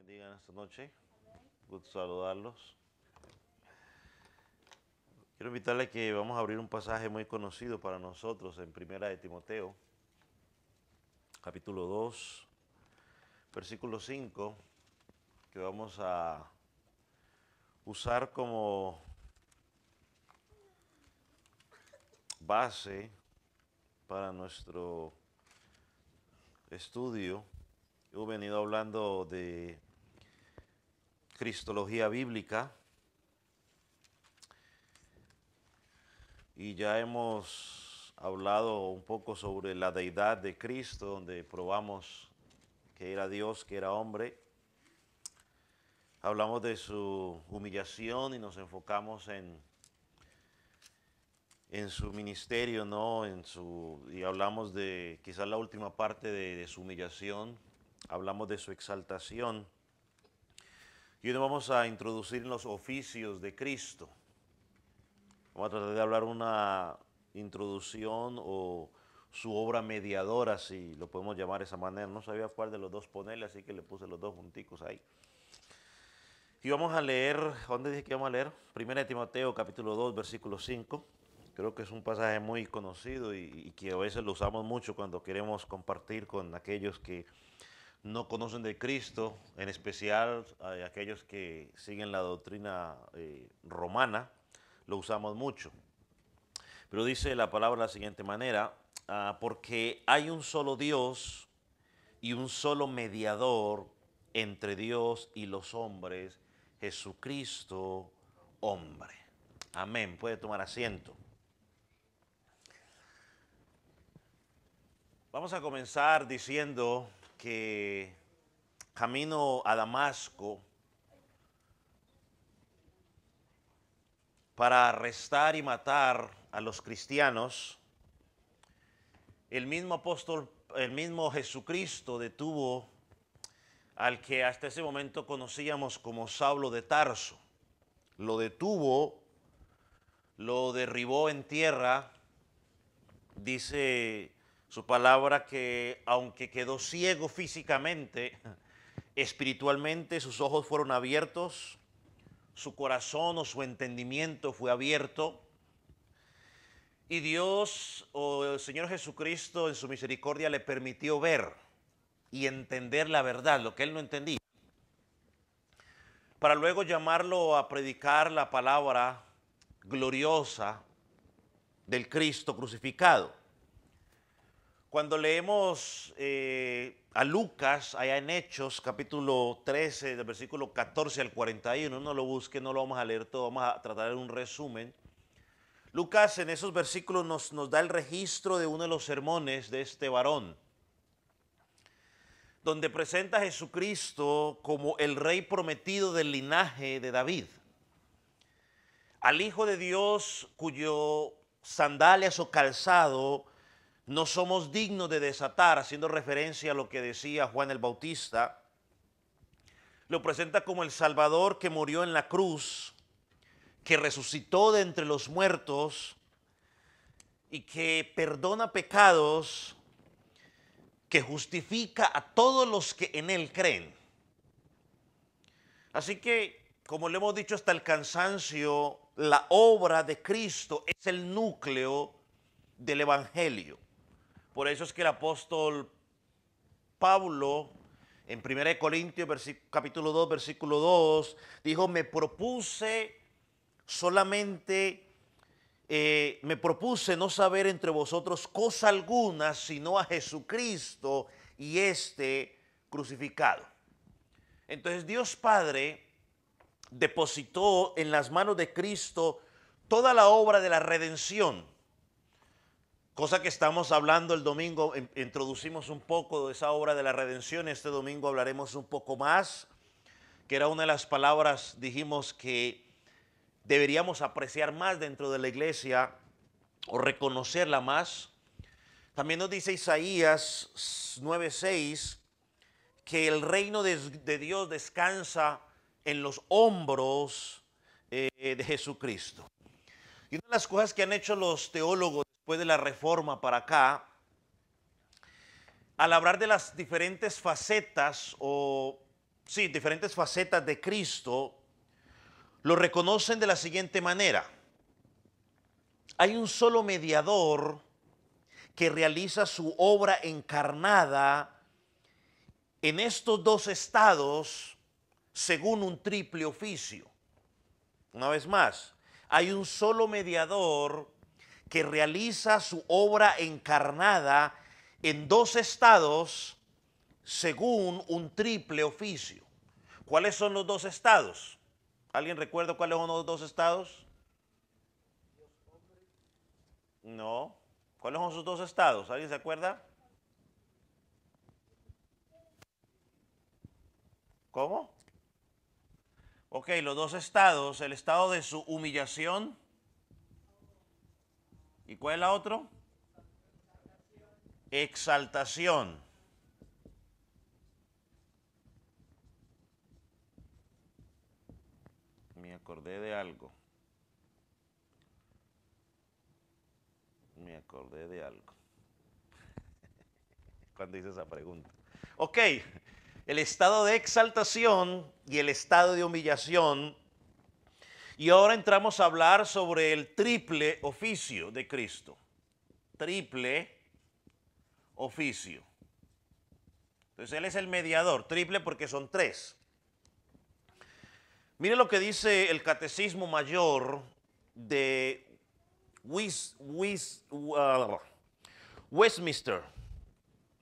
bendiga esta noche. Gusto saludarlos. Quiero invitarle a que vamos a abrir un pasaje muy conocido para nosotros en Primera de Timoteo, capítulo 2, versículo 5, que vamos a usar como base para nuestro estudio. He venido hablando de cristología bíblica y ya hemos hablado un poco sobre la deidad de Cristo, donde probamos que era Dios, que era hombre. Hablamos de su humillación y nos enfocamos en su ministerio, ¿no? Y hablamos de quizás la última parte de su humillación, hablamos de su exaltación. Y hoy nos vamos a introducir en los oficios de Cristo. Vamos a tratar de hablar una introducción o su obra mediadora, si lo podemos llamar de esa manera. No sabía cuál de los dos ponerle, así que le puse los dos junticos ahí. Y vamos a leer, ¿dónde dije que vamos a leer? Primera de Timoteo, capítulo 2, versículo 5. Creo que es un pasaje muy conocido y que a veces lo usamos mucho cuando queremos compartir con aquellos que no conocen de Cristo, en especial aquellos que siguen la doctrina romana, lo usamos mucho. Pero dice la palabra de la siguiente manera, porque hay un solo Dios y un solo mediador entre Dios y los hombres, Jesucristo, hombre. Amén. Puede tomar asiento. Vamos a comenzar diciendo que camino a Damasco para arrestar y matar a los cristianos, el mismo Jesucristo detuvo al que hasta ese momento conocíamos como Saulo de Tarso. Lo detuvo, lo derribó en tierra. Dice su palabra que aunque quedó ciego físicamente, espiritualmente sus ojos fueron abiertos, su corazón o su entendimiento fue abierto. Y Dios o el Señor Jesucristo en su misericordia le permitió ver y entender la verdad, lo que él no entendía, para luego llamarlo a predicar la palabra gloriosa del Cristo crucificado. Cuando leemos a Lucas, allá en Hechos, capítulo 13, del versículo 14 al 41, no lo busque, no lo vamos a leer todo, vamos a tratar de un resumen. Lucas en esos versículos nos da el registro de uno de los sermones de este varón, donde presenta a Jesucristo como el rey prometido del linaje de David, al Hijo de Dios cuyo sandalias o calzado no somos dignos de desatar, haciendo referencia a lo que decía Juan el Bautista. Lo presenta como el Salvador que murió en la cruz, que resucitó de entre los muertos y que perdona pecados, que justifica a todos los que en él creen. Así que, como le hemos dicho hasta el cansancio, la obra de Cristo es el núcleo del Evangelio. Por eso es que el apóstol Pablo, en 1 Corintios capítulo 2, versículo 2, dijo, me propuse no saber entre vosotros cosa alguna, sino a Jesucristo y este crucificado. Entonces Dios Padre depositó en las manos de Cristo toda la obra de la redención, cosa que estamos hablando el domingo. Introducimos un poco de esa obra de la redención. Este domingo hablaremos un poco más, que era una de las palabras, dijimos, que deberíamos apreciar más dentro de la iglesia o reconocerla más. También nos dice Isaías 9:6 que el reino de Dios descansa en los hombros de Jesucristo. Y una de las cosas que han hecho los teólogos después de la Reforma para acá, al hablar de las diferentes facetas o sí, diferentes facetas de Cristo, lo reconocen de la siguiente manera. Hay un solo mediador que realiza su obra encarnada en estos dos estados según un triple oficio. Una vez más, hay un solo mediador que realiza su obra encarnada en dos estados según un triple oficio. ¿Cuáles son los dos estados? ¿Alguien recuerda cuáles son los dos estados? No. ¿Cuáles son sus dos estados? ¿Alguien se acuerda? ¿Cómo? Ok, los dos estados, el estado de su humillación. ¿Y cuál es la otra? Exaltación. Me acordé de algo. Me acordé de algo. Cuando hice esa pregunta. Ok, el estado de exaltación y el estado de humillación. Y ahora entramos a hablar sobre el triple oficio de Cristo. Triple oficio. Entonces Él es el mediador, triple porque son tres. Mire lo que dice el Catecismo Mayor de Westminster.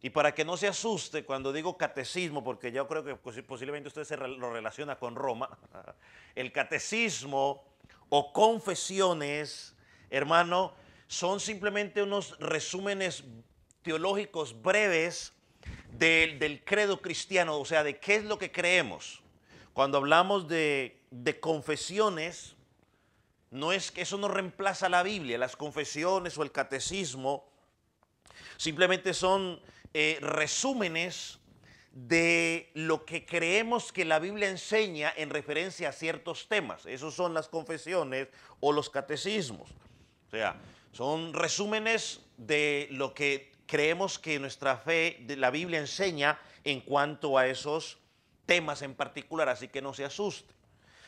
Y para que no se asuste cuando digo catecismo, porque yo creo que posiblemente usted lo relaciona con Roma, el catecismo o confesiones, hermano, son simplemente unos resúmenes teológicos breves del credo cristiano, o sea, de qué es lo que creemos. Cuando hablamos de confesiones, no es que eso no reemplaza la Biblia, las confesiones o el catecismo simplemente son resúmenes de lo que creemos que la Biblia enseña en referencia a ciertos temas. Esos son las confesiones o los catecismos. O sea, son resúmenes de lo que creemos que nuestra fe, de la Biblia enseña en cuanto a esos temas en particular, así que no se asuste.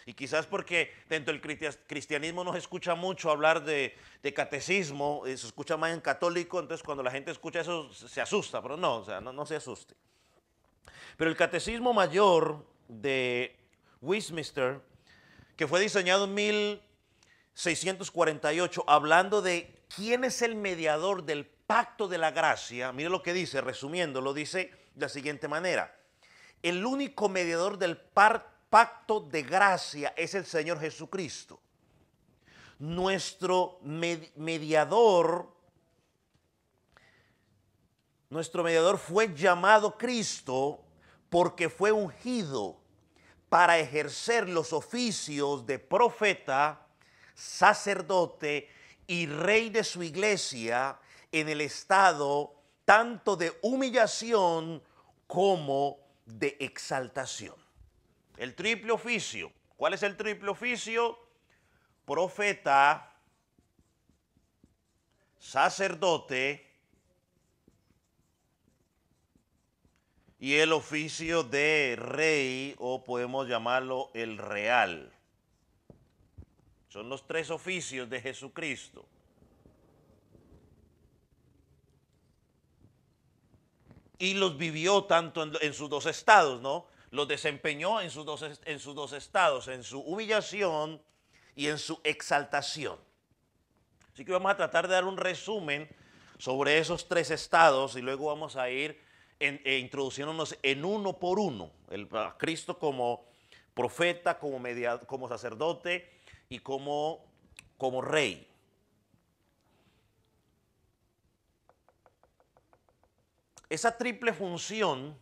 Y quizás porque dentro del cristianismo no se escucha mucho hablar de catecismo, se escucha más en católico, entonces cuando la gente escucha eso se asusta, pero no, o sea, no se asuste. Pero el Catecismo Mayor de Westminster, que fue diseñado en 1648, hablando de quién es el mediador del pacto de la gracia, mire lo que dice, resumiendo, lo dice de la siguiente manera. El único mediador del pacto de gracia es el Señor Jesucristo. Nuestro mediador fue llamado Cristo porque fue ungido para ejercer los oficios de profeta, sacerdote y rey de su iglesia en el estado tanto de humillación como de exaltación. El triple oficio. ¿Cuál es el triple oficio? Profeta, sacerdote y el oficio de rey, o podemos llamarlo el real. Son los tres oficios de Jesucristo. Y los vivió tanto en sus dos estados, ¿no? Los desempeñó en sus dos estados, en su humillación y en su exaltación. Así que vamos a tratar de dar un resumen sobre esos tres estados y luego vamos a ir introduciéndonos en uno por uno. A Cristo como profeta, como sacerdote y como rey. Esa triple función,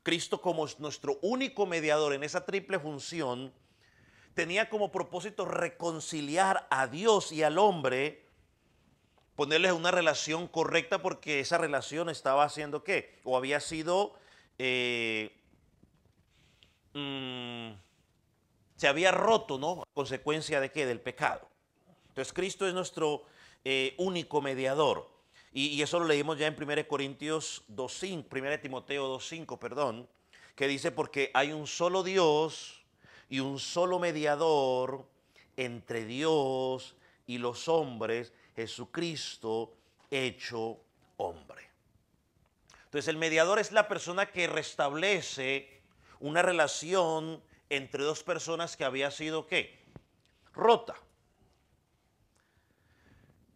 Cristo como nuestro único mediador en esa triple función, tenía como propósito reconciliar a Dios y al hombre, ponerles una relación correcta porque esa relación estaba haciendo ¿qué? O había sido, se había roto, ¿no? A consecuencia de ¿qué? Del pecado. Entonces Cristo es nuestro único mediador. Y eso lo leímos ya en 1 Corintios 2.5, 1 Timoteo 2.5, perdón. que dice, porque hay un solo Dios y un solo mediador entre Dios y los hombres, Jesucristo hecho hombre. Entonces el mediador es la persona que restablece una relación entre dos personas que había sido, ¿qué? Rota.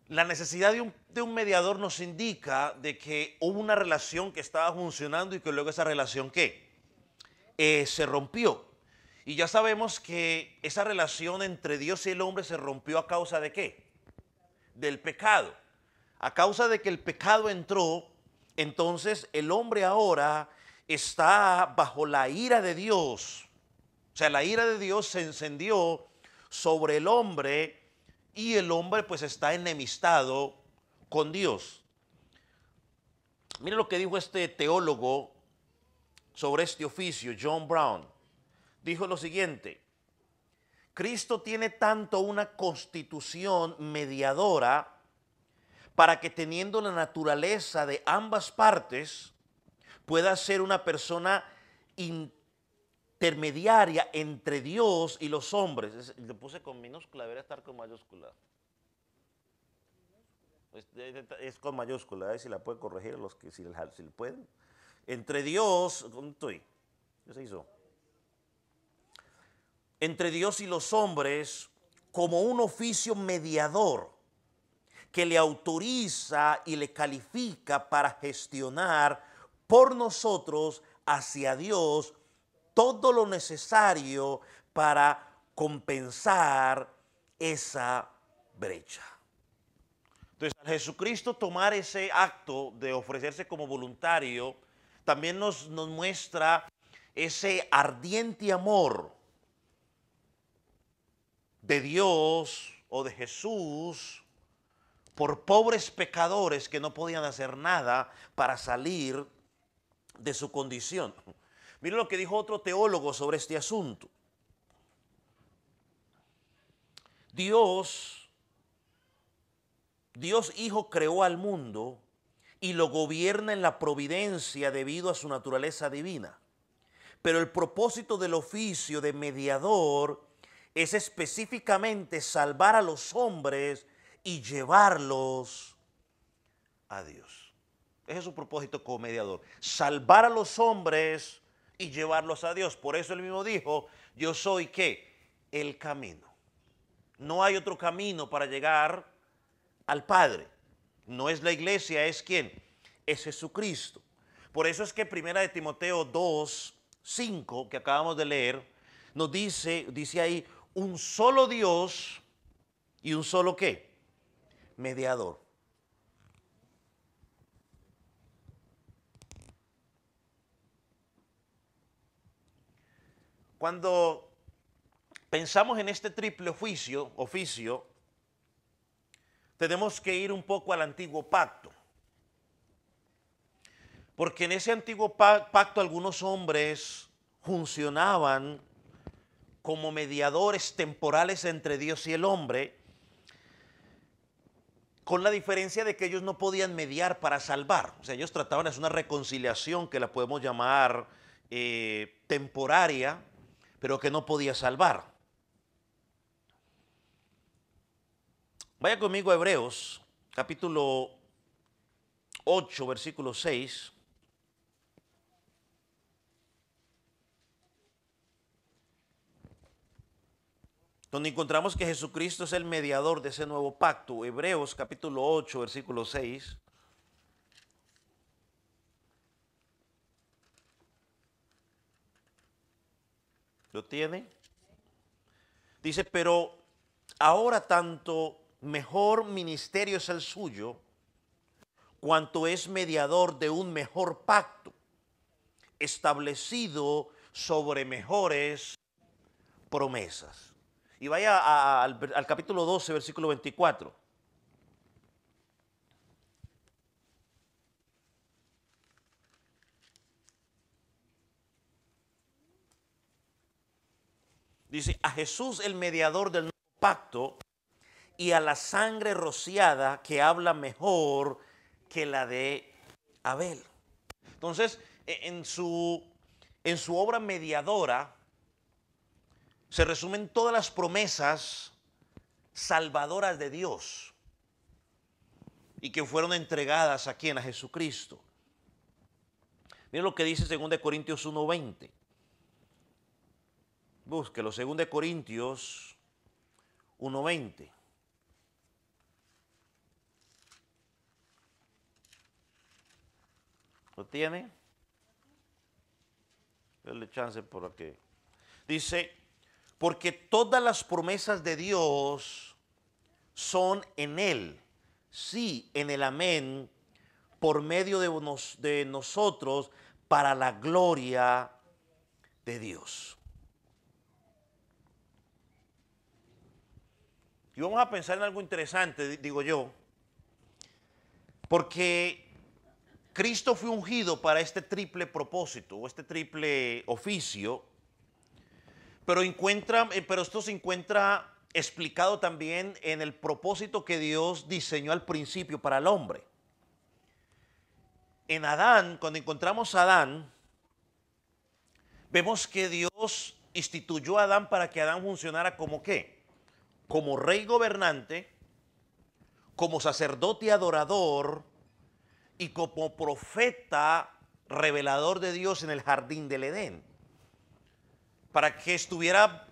La necesidad de un mediador nos indica de que hubo una relación que estaba funcionando y que luego esa relación, ¿qué? Se rompió. Y ya sabemos que esa relación entre Dios y el hombre se rompió a causa de ¿qué? Del pecado. A causa de que el pecado entró, entonces el hombre ahora está bajo la ira de Dios. O sea, la ira de Dios se encendió sobre el hombre y el hombre pues está enemistado con Dios. Mire lo que dijo este teólogo sobre este oficio, John Brown. Dijo lo siguiente: Cristo tiene tanto una constitución mediadora para que teniendo la naturaleza de ambas partes pueda ser una persona intermediaria entre Dios y los hombres. Le puse con minúscula, debería estar con mayúscula. Es con mayúscula, a ver si la pueden corregir los que si le pueden. Entre Dios, ¿dónde estoy? ¿Qué se hizo? Entre Dios y los hombres como un oficio mediador que le autoriza y le califica para gestionar por nosotros hacia Dios todo lo necesario para compensar esa brecha. Entonces, al Jesucristo tomar ese acto de ofrecerse como voluntario, también nos muestra ese ardiente amor de Dios o de Jesús por pobres pecadores que no podían hacer nada para salir de su condición. Miren lo que dijo otro teólogo sobre este asunto. Dios Hijo creó al mundo y lo gobierna en la providencia debido a su naturaleza divina. Pero el propósito del oficio de mediador es específicamente salvar a los hombres y llevarlos a Dios. Ese es su propósito como mediador, salvar a los hombres y llevarlos a Dios. Por eso él mismo dijo, yo soy ¿qué? El camino. No hay otro camino para llegar al Padre. No es la iglesia, es ¿quién? Es Jesucristo. Por eso es que 1 de Timoteo 2, 5, que acabamos de leer, nos dice ahí, un solo Dios y un solo ¿qué? Mediador. Cuando pensamos en este triple oficio, tenemos que ir un poco al antiguo pacto. Porque en ese antiguo pacto algunos hombres funcionaban como mediadores temporales entre Dios y el hombre, con la diferencia de que ellos no podían mediar para salvar. O sea, ellos trataban de hacer una reconciliación que la podemos llamar temporaria, pero que no podía salvar. Vaya conmigo a Hebreos, capítulo 8, versículo 6. Donde encontramos que Jesucristo es el mediador de ese nuevo pacto. Hebreos capítulo 8, versículo 6. ¿Lo tiene? Dice, pero ahora tanto mejor ministerio es el suyo, cuanto es mediador de un mejor pacto, establecido sobre mejores promesas. Y vaya al capítulo 12, versículo 24. Dice, a Jesús el mediador del nuevo pacto y a la sangre rociada que habla mejor que la de Abel. Entonces, en su en su obra mediadora se resumen todas las promesas salvadoras de Dios y que fueron entregadas a quien, a Jesucristo. Miren lo que dice 2 Corintios 1:20. Búsquelo, 2 Corintios 1:20. ¿Lo tiene? Dale chance por aquí. Dice, porque todas las promesas de Dios son en Él, sí, en el amén, por medio de nosotros, para la gloria de Dios. Y vamos a pensar en algo interesante, digo yo, porque Cristo fue ungido para este triple propósito, o este triple oficio, pero esto se encuentra explicado también en el propósito que Dios diseñó al principio para el hombre. En Adán, cuando encontramos a Adán, vemos que Dios instituyó a Adán para que Adán funcionara como ¿qué? Como rey gobernante, como sacerdote adorador y como profeta revelador de Dios en el jardín del Edén, para que estuviera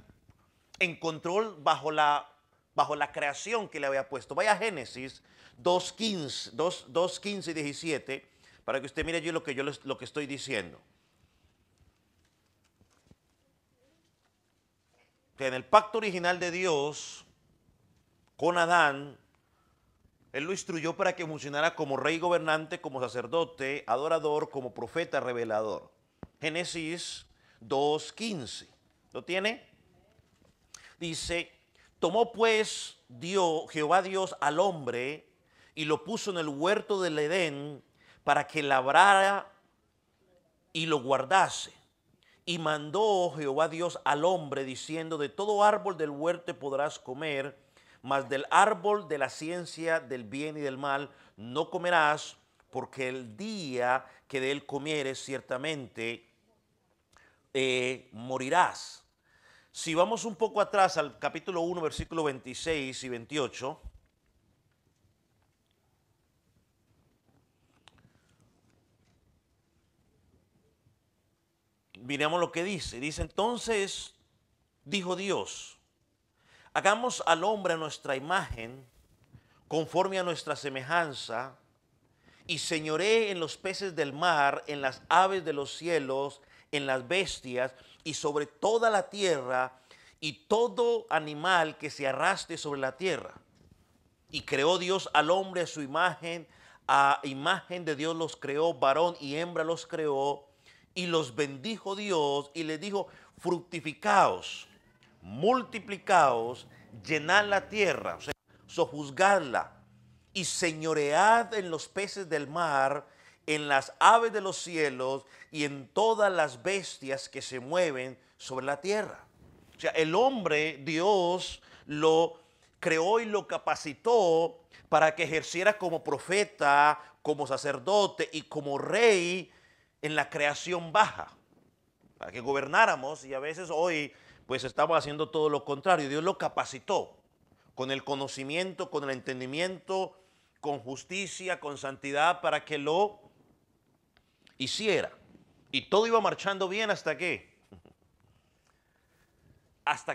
en control bajo la creación que le había puesto. Vaya a Génesis 2:15 y 17, para que usted mire allí lo que estoy diciendo. Que en el pacto original de Dios con Adán, Él lo instruyó para que funcionara como rey gobernante, como sacerdote, adorador, como profeta revelador. Génesis 2:15. ¿Lo tiene? Dice, tomó pues Jehová Dios al hombre y lo puso en el huerto del Edén para que labrara y lo guardase. Y mandó Jehová Dios al hombre diciendo, de todo árbol del huerto podrás comer, mas del árbol de la ciencia del bien y del mal no comerás, porque el día que de él comieres ciertamente morirás. Si vamos un poco atrás al capítulo 1, versículos 26 y 28, miremos lo que dice. Dice, entonces dijo Dios, hagamos al hombre a nuestra imagen, conforme a nuestra semejanza, y señoree en los peces del mar, en las aves de los cielos, en las bestias, y sobre toda la tierra, y todo animal que se arrastre sobre la tierra. Y creó Dios al hombre a su imagen, a imagen de Dios los creó, varón y hembra los creó, y los bendijo Dios, y les dijo, fructificaos, multiplicaos, llenad la tierra, o sea, sojuzgadla, y señoread en los peces del mar, en las aves de los cielos, y en todas las bestias que se mueven sobre la tierra. O sea, el hombre, Dios lo creó y lo capacitó para que ejerciera como profeta, como sacerdote y como rey en la creación baja, para que gobernáramos, y a veces hoy pues estamos haciendo todo lo contrario. Dios lo capacitó con el conocimiento, con el entendimiento, con justicia, con santidad, para que lo hiciera. Y todo iba marchando bien hasta que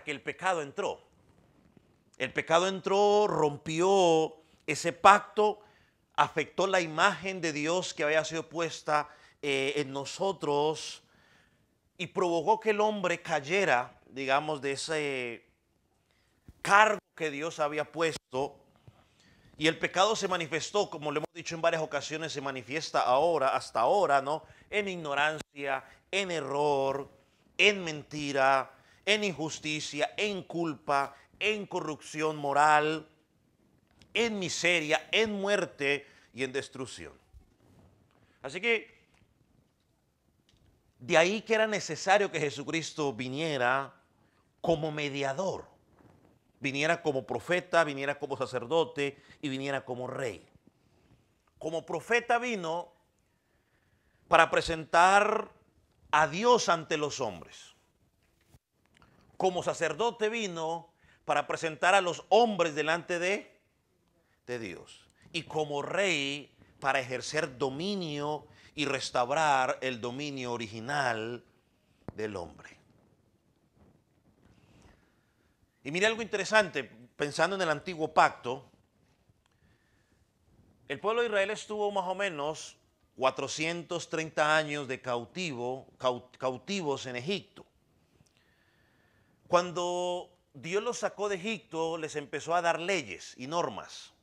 el pecado entró. El pecado entró, rompió ese pacto, afectó la imagen de Dios que había sido puesta en nosotros y provocó que el hombre cayera, digamos, de ese cargo que Dios había puesto. Y el pecado se manifestó, como lo hemos dicho en varias ocasiones, se manifiesta ahora, hasta ahora, ¿no? En ignorancia, en error, en mentira, en injusticia, en culpa, en corrupción moral, en miseria, en muerte y en destrucción. Así que de ahí que era necesario que Jesucristo viniera como mediador, viniera como profeta, viniera como sacerdote y viniera como rey. Como profeta vino para presentar a Dios ante los hombres. Como sacerdote vino para presentar a los hombres delante de Dios. Y como rey para ejercer dominio y restaurar el dominio original del hombre. Y mire algo interesante, pensando en el antiguo pacto, el pueblo de Israel estuvo más o menos 430 años de cautivos en Egipto. Cuando Dios los sacó de Egipto, les empezó a dar leyes y normas.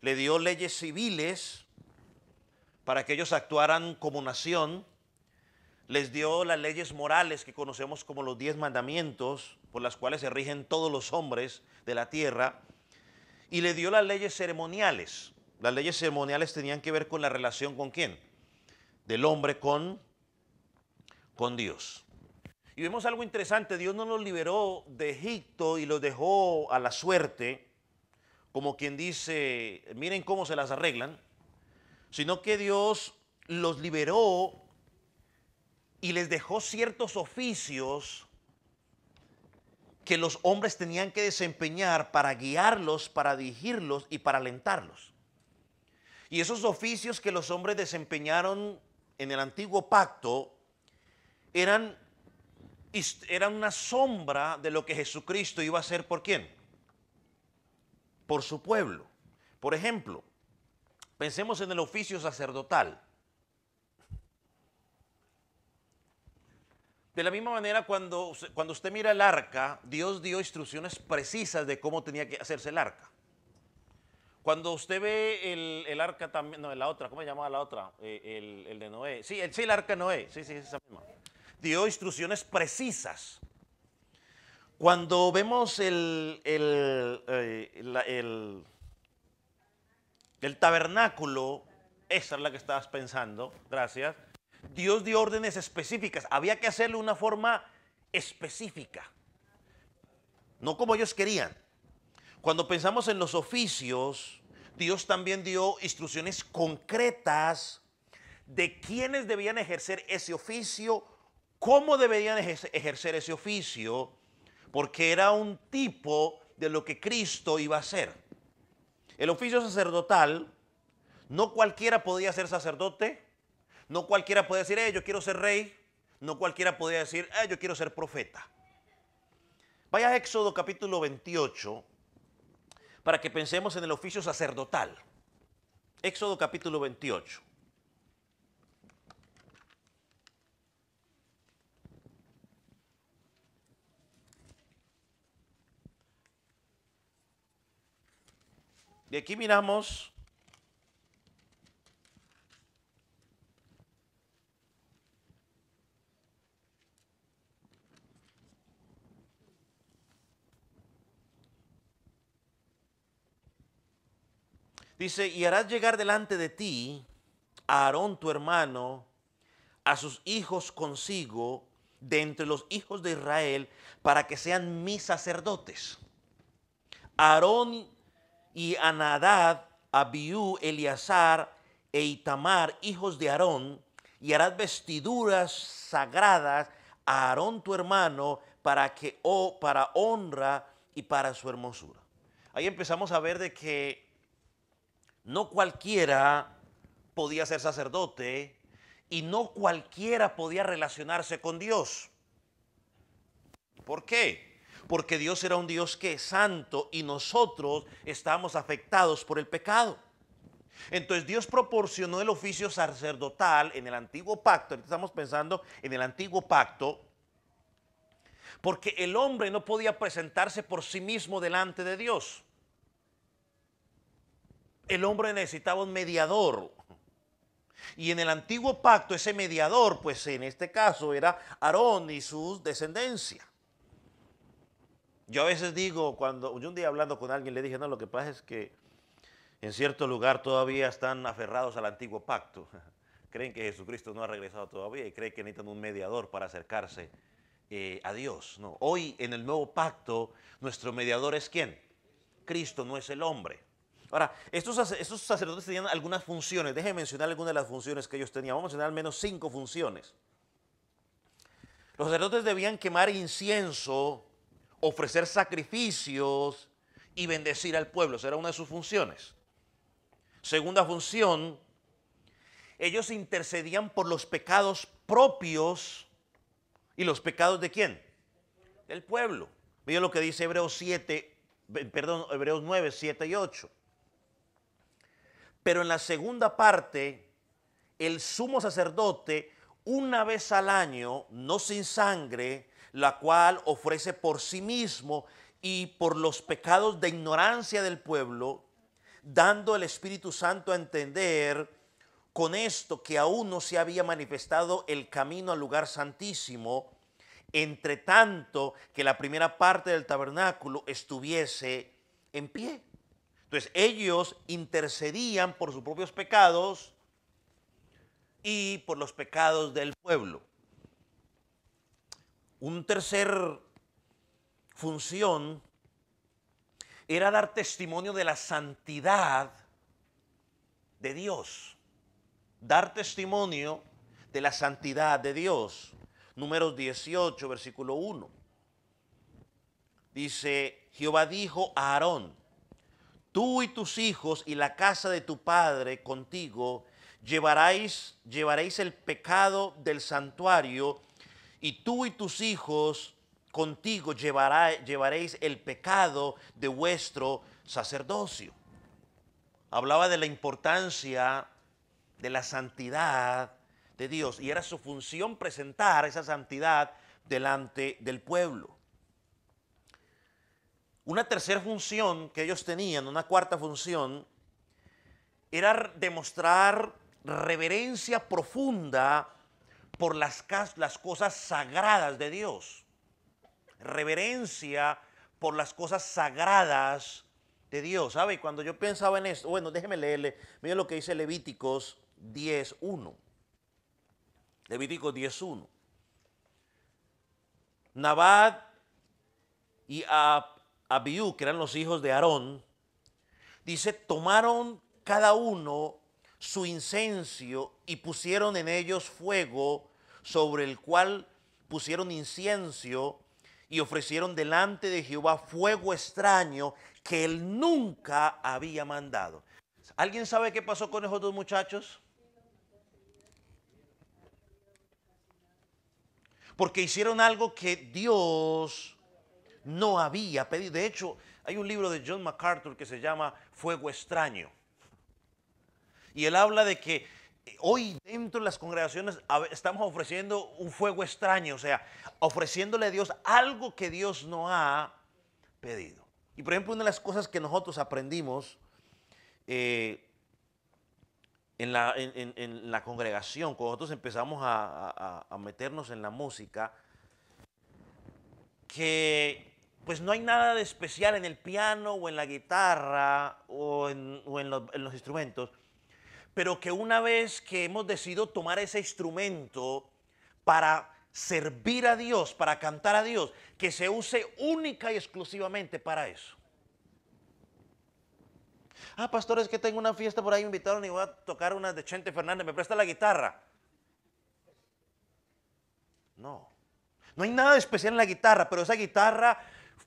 Le dio leyes civiles para que ellos actuaran como nación. Les dio las leyes morales que conocemos como los 10 mandamientos, por las cuales se rigen todos los hombres de la tierra. Y le dio las leyes ceremoniales. Las leyes ceremoniales tenían que ver con la relación ¿con quién? Del hombre con Dios. Y vemos algo interesante, Dios no los liberó de Egipto y los dejó a la suerte, como quien dice, miren cómo se las arreglan, sino que Dios los liberó y les dejó ciertos oficios que los hombres tenían que desempeñar para guiarlos, para dirigirlos y para alentarlos. Y esos oficios que los hombres desempeñaron en el antiguo pacto eran una sombra de lo que Jesucristo iba a hacer por quién. Por su pueblo. Por ejemplo, pensemos en el oficio sacerdotal. De la misma manera, cuando usted mira el arca, Dios dio instrucciones precisas de cómo tenía que hacerse el arca. Cuando usted ve el arca también, no, la otra, ¿cómo se llamaba la otra? El de Noé. Sí, el arca de Noé, sí, esa misma. Dio instrucciones precisas. Cuando vemos el tabernáculo, esa es la que estabas pensando, gracias. Dios dio órdenes específicas. Había que hacerlo de una forma específica, no como ellos querían. Cuando pensamos en los oficios, Dios también dio instrucciones concretas de quiénes debían ejercer ese oficio, cómo deberían ejercer ese oficio, porque era un tipo de lo que Cristo iba a hacer. El oficio sacerdotal, no cualquiera podía ser sacerdote, no cualquiera podía decir, yo quiero ser rey, no cualquiera podía decir, yo quiero ser profeta. Vaya a Éxodo capítulo 28, para que pensemos en el oficio sacerdotal. Éxodo capítulo 28. Y aquí miramos dice, y harás llegar delante de ti a Aarón tu hermano, a sus hijos consigo, de entre los hijos de Israel, para que sean mis sacerdotes. Aarón y Anadad, Abiú, Eleazar e Itamar, hijos de Aarón, y harás vestiduras sagradas a Aarón tu hermano para honra y para su hermosura. Ahí empezamos a ver de que no cualquiera podía ser sacerdote y no cualquiera podía relacionarse con Dios. ¿Por qué? Porque Dios era un Dios que es santo y nosotros estamos afectados por el pecado. Entonces Dios proporcionó el oficio sacerdotal en el antiguo pacto. Ahorita estamos pensando en el antiguo pacto, porque el hombre no podía presentarse por sí mismo delante de Dios. El hombre necesitaba un mediador. Y en el antiguo pacto ese mediador, pues en este caso era Aarón y su descendencia. Yo a veces digo, yo un día hablando con alguien le dije, no, lo que pasa es que en cierto lugar todavía están aferrados al antiguo pacto. Creen que Jesucristo no ha regresado todavía y creen que necesitan un mediador para acercarse a Dios. No, hoy en el nuevo pacto nuestro mediador es ¿quién? Cristo, no es el hombre. Ahora, estos sacerdotes tenían algunas funciones. Déjenme mencionar algunas de las funciones que ellos tenían. Vamos a mencionar al menos 5 funciones. Los sacerdotes debían quemar incienso, ofrecer sacrificios y bendecir al pueblo. Esa era una de sus funciones. Segunda función, ellos intercedían por los pecados propios y los pecados ¿de quién? Del pueblo. Miren lo que dice Hebreos 9, 7 y 8. Pero en la segunda parte, el sumo sacerdote, una vez al año, no sin sangre, la cual ofrece por sí mismo y por los pecados de ignorancia del pueblo, dando el Espíritu Santo a entender con esto que aún no se había manifestado el camino al lugar santísimo, entre tanto que la primera parte del tabernáculo estuviese en pie. Entonces ellos intercedían por sus propios pecados y por los pecados del pueblo. Un tercer función era dar testimonio de la santidad de Dios. Dar testimonio de la santidad de Dios. Números 18, versículo 1. Dice, Jehová dijo a Aarón, tú y tus hijos y la casa de tu padre contigo llevaréis el pecado del santuario, y tú y tus hijos contigo llevaréis el pecado de vuestro sacerdocio. Hablaba de la importancia de la santidad de Dios, y era su función presentar esa santidad delante del pueblo. Una tercera función que ellos tenían, una cuarta función, era demostrar reverencia profunda por las cosas sagradas de Dios. Reverencia por las cosas sagradas de Dios. ¿Sabe? Y cuando yo pensaba en esto, bueno, déjeme leerle, miren lo que dice Levíticos 10:1. Levíticos 10:1. Nadab y Abiú, que eran los hijos de Aarón, dice, tomaron cada uno su incienso y pusieron en ellos fuego, sobre el cual pusieron incienso y ofrecieron delante de Jehová fuego extraño que él nunca había mandado. ¿Alguien sabe qué pasó con esos dos muchachos? Porque hicieron algo que Dios no había pedido. De hecho, hay un libro de John MacArthur que se llama Fuego Extraño. Y él habla de que hoy dentro de las congregaciones estamos ofreciendo un fuego extraño, o sea, ofreciéndole a Dios algo que Dios no ha pedido. Y por ejemplo, una de las cosas que nosotros aprendimos en la congregación, cuando nosotros empezamos a meternos en la música, que pues no hay nada de especial en el piano o en la guitarra o en los instrumentos, pero que una vez que hemos decidido tomar ese instrumento para servir a Dios, para cantar a Dios, que se use única y exclusivamente para eso. Ah, pastor, es que tengo una fiesta por ahí, me invitaron y voy a tocar una de Chente Fernández, ¿me presta la guitarra? No. No hay nada de especial en la guitarra, pero esa guitarra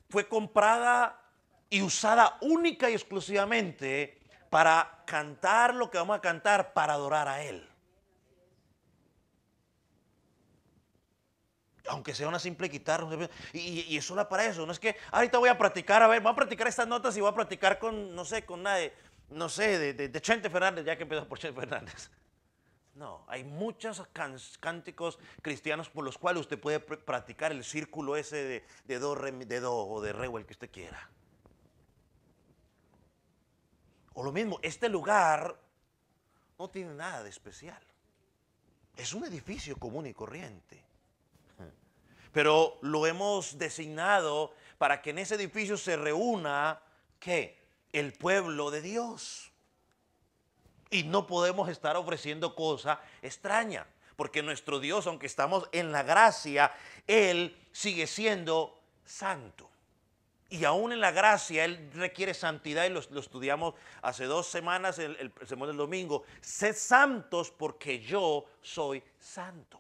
fue comprada y usada única y exclusivamente para cantar lo que vamos a cantar, para adorar a Él. Aunque sea una simple guitarra, y es solo para eso. No es que ahorita voy a practicar, a ver, voy a practicar estas notas y voy a practicar con, no sé, con una de Chente Fernández, ya que empezó por Chente Fernández. No, hay muchos cánticos cristianos por los cuales usted puede practicar el círculo ese de do, re, de do o de re o el que usted quiera. O lo mismo, este lugar no tiene nada de especial. Es un edificio común y corriente. Pero lo hemos designado para que en ese edificio se reúna, ¿qué? El pueblo de Dios. Y no podemos estar ofreciendo cosa extraña, porque nuestro Dios, aunque estamos en la gracia, Él sigue siendo santo. Y aún en la gracia, Él requiere santidad, y lo estudiamos hace 2 semanas, el sermón del domingo. Sed santos porque yo soy santo.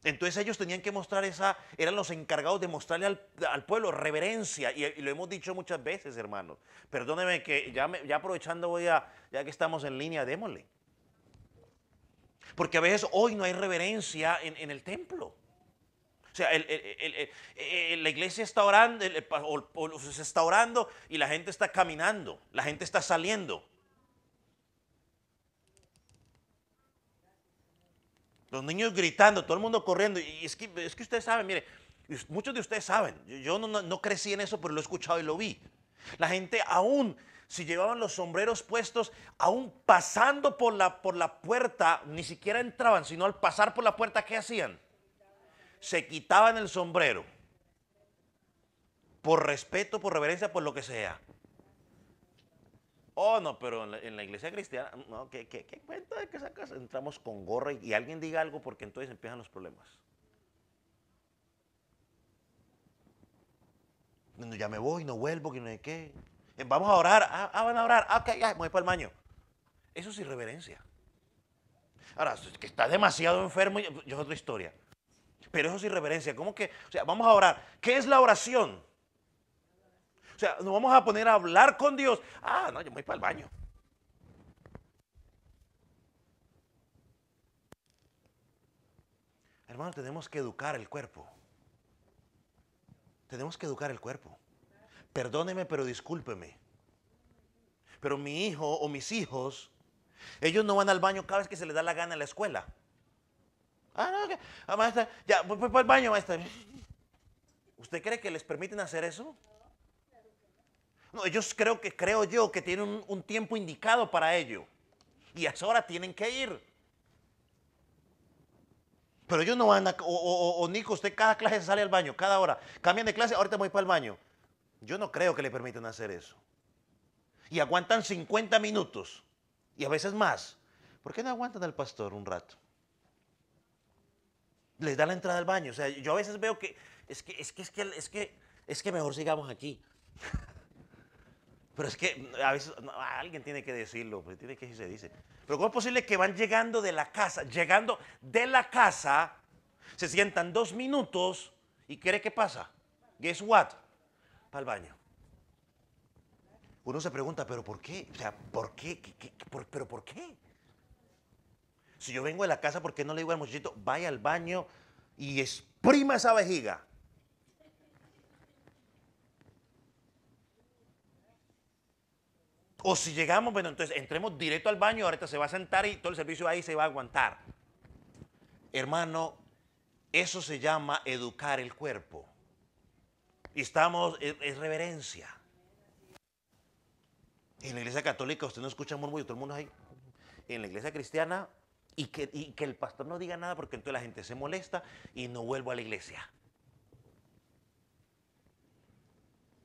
Entonces ellos tenían que mostrar eran los encargados de mostrarle al pueblo reverencia. Y lo hemos dicho muchas veces, hermanos. Perdóneme que ya aprovechando ya que estamos en línea, démosle. Porque a veces hoy no hay reverencia en el templo. O sea, la iglesia está orando, o se está orando y la gente está caminando, la gente está saliendo. Los niños gritando, todo el mundo corriendo. Y es que ustedes saben, mire, muchos de ustedes saben, yo no crecí en eso, pero lo he escuchado y lo vi. La gente aún, si llevaban los sombreros puestos, aún pasando por la puerta, ni siquiera entraban, sino al pasar por la puerta, ¿qué hacían? Se quitaban el sombrero. Por respeto, por reverencia, por lo que sea. Oh, no, pero en la iglesia cristiana, no, ¿qué cuenta de que sacas? Entramos con gorra y alguien diga algo porque entonces empiezan los problemas. No, ya me voy, no vuelvo, que no hay qué. Vamos a orar, van a orar, ok, ya, me voy para el baño. Eso es irreverencia. Ahora, es que está demasiado enfermo, yo es otra historia. Pero eso es irreverencia. ¿Cómo que? O sea, vamos a orar. ¿Qué es la oración? O sea, nos vamos a poner a hablar con Dios. No, yo me voy para el baño. Hermano, tenemos que educar el cuerpo. Tenemos que educar el cuerpo. Perdóneme, pero discúlpeme. Pero mi hijo o mis hijos, ellos no van al baño cada vez que se les da la gana en la escuela. No, maestra, ya, voy para el baño, maestra. ¿Usted cree que les permiten hacer eso? No, ellos creo yo que tienen un tiempo indicado para ello. Y a esa hora tienen que ir. Pero ellos no van o Nico, usted cada clase sale al baño, cada hora. Cambian de clase, ahorita voy para el baño. Yo no creo que le permitan hacer eso. Y aguantan 50 minutos. Y a veces más. ¿Por qué no aguantan al pastor un rato? Les da la entrada al baño. O sea, yo a veces veo que es que mejor sigamos aquí. Pero es que a veces alguien tiene que decirlo, pues tiene que se dice. Pero ¿cómo es posible que van llegando de la casa, se sientan 2 minutos y ¿cree qué pasa? Guess what? Para el baño. Uno se pregunta, ¿pero por qué? O sea, ¿por qué? ¿Pero por qué? Si yo vengo de la casa, ¿por qué no le digo al muchachito, vaya al baño y exprima esa vejiga? O si llegamos, bueno, entonces entremos directo al baño, ahorita se va a sentar y todo el servicio ahí se va a aguantar. Hermano, eso se llama educar el cuerpo. Y es reverencia. En la iglesia católica usted no escucha murmullo, todo el mundo ahí. En la iglesia cristiana, y que el pastor no diga nada porque entonces la gente se molesta y no vuelvo a la iglesia.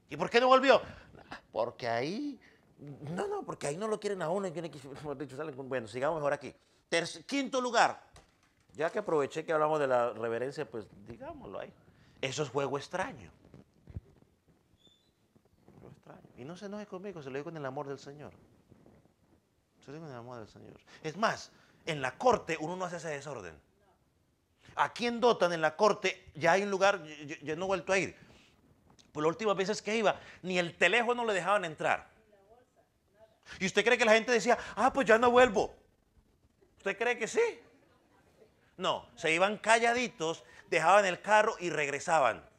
¿Y por qué no volvió? Porque ahí, porque ahí no lo quieren a uno. Bueno, sigamos mejor aquí. Quinto lugar, ya que aproveché que hablamos de la reverencia, pues digámoslo ahí. Eso es juego extraño. Y no se enoje conmigo, se lo digo con el amor del Señor. Se lo digo con el amor del Señor. Es más, en la corte uno no hace ese desorden. Aquí en Dothan, en la corte, ya hay un lugar, yo no he vuelto a ir. Por las últimas veces que iba, ni el teléfono le dejaban entrar. ¿Y usted cree que la gente decía, pues ya no vuelvo? ¿Usted cree que sí? No, se iban calladitos, dejaban el carro y regresaban.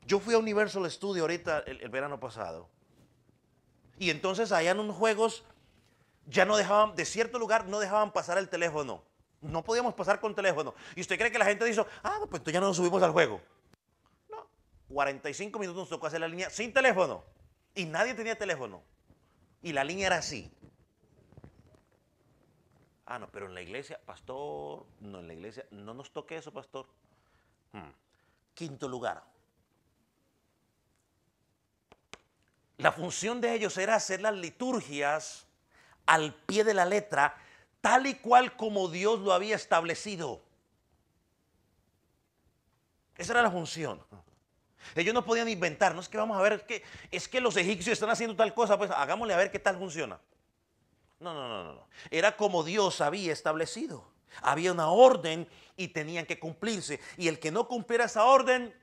Yo fui a Universal Studio ahorita el verano pasado. Y entonces allá en unos juegos ya no dejaban, de cierto lugar no dejaban pasar el teléfono. No podíamos pasar con teléfono. ¿Y usted cree que la gente dijo, pues entonces ya no nos subimos al juego? No. 45 minutos nos tocó hacer la línea sin teléfono. Y nadie tenía teléfono. Y la línea era así. No, pero en la iglesia, pastor, no, en la iglesia, no nos toque eso, pastor. Quinto lugar. La función de ellos era hacer las liturgias al pie de la letra, tal y cual como Dios lo había establecido. Esa era la función. Ellos no podían inventar, no es que vamos a ver, es que los egipcios están haciendo tal cosa, pues hagámosle a ver qué tal funciona. No, no, no, no, no. Era como Dios había establecido. Había una orden y tenían que cumplirse. Y el que no cumpliera esa orden,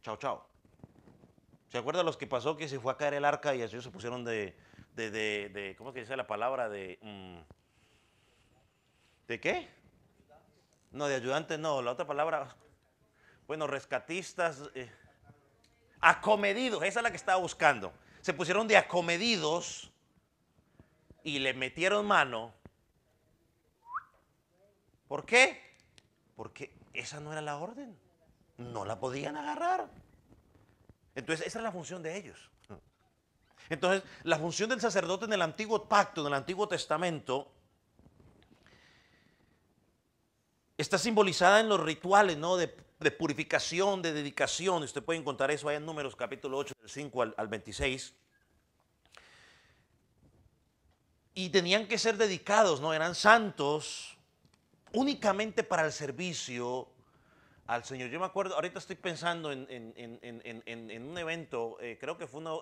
chao, chao. ¿Se acuerdan los que pasó que se fue a caer el arca y ellos se pusieron ¿cómo es que dice la palabra? ¿De qué? No, de ayudantes no, la otra palabra, bueno, rescatistas, acomedidos, esa es la que estaba buscando. Se pusieron de acomedidos y le metieron mano. ¿Por qué? Porque esa no era la orden. No la podían agarrar. Entonces, esa es la función de ellos. Entonces, la función del sacerdote en el antiguo pacto, en el Antiguo Testamento, está simbolizada en los rituales, ¿no? De purificación, de dedicación. Usted puede encontrar eso ahí en Números capítulo 8, del 5 al 26. Y tenían que ser dedicados, ¿no? Eran santos únicamente para el servicio al Señor. Yo me acuerdo, ahorita estoy pensando en un evento, creo que fue uno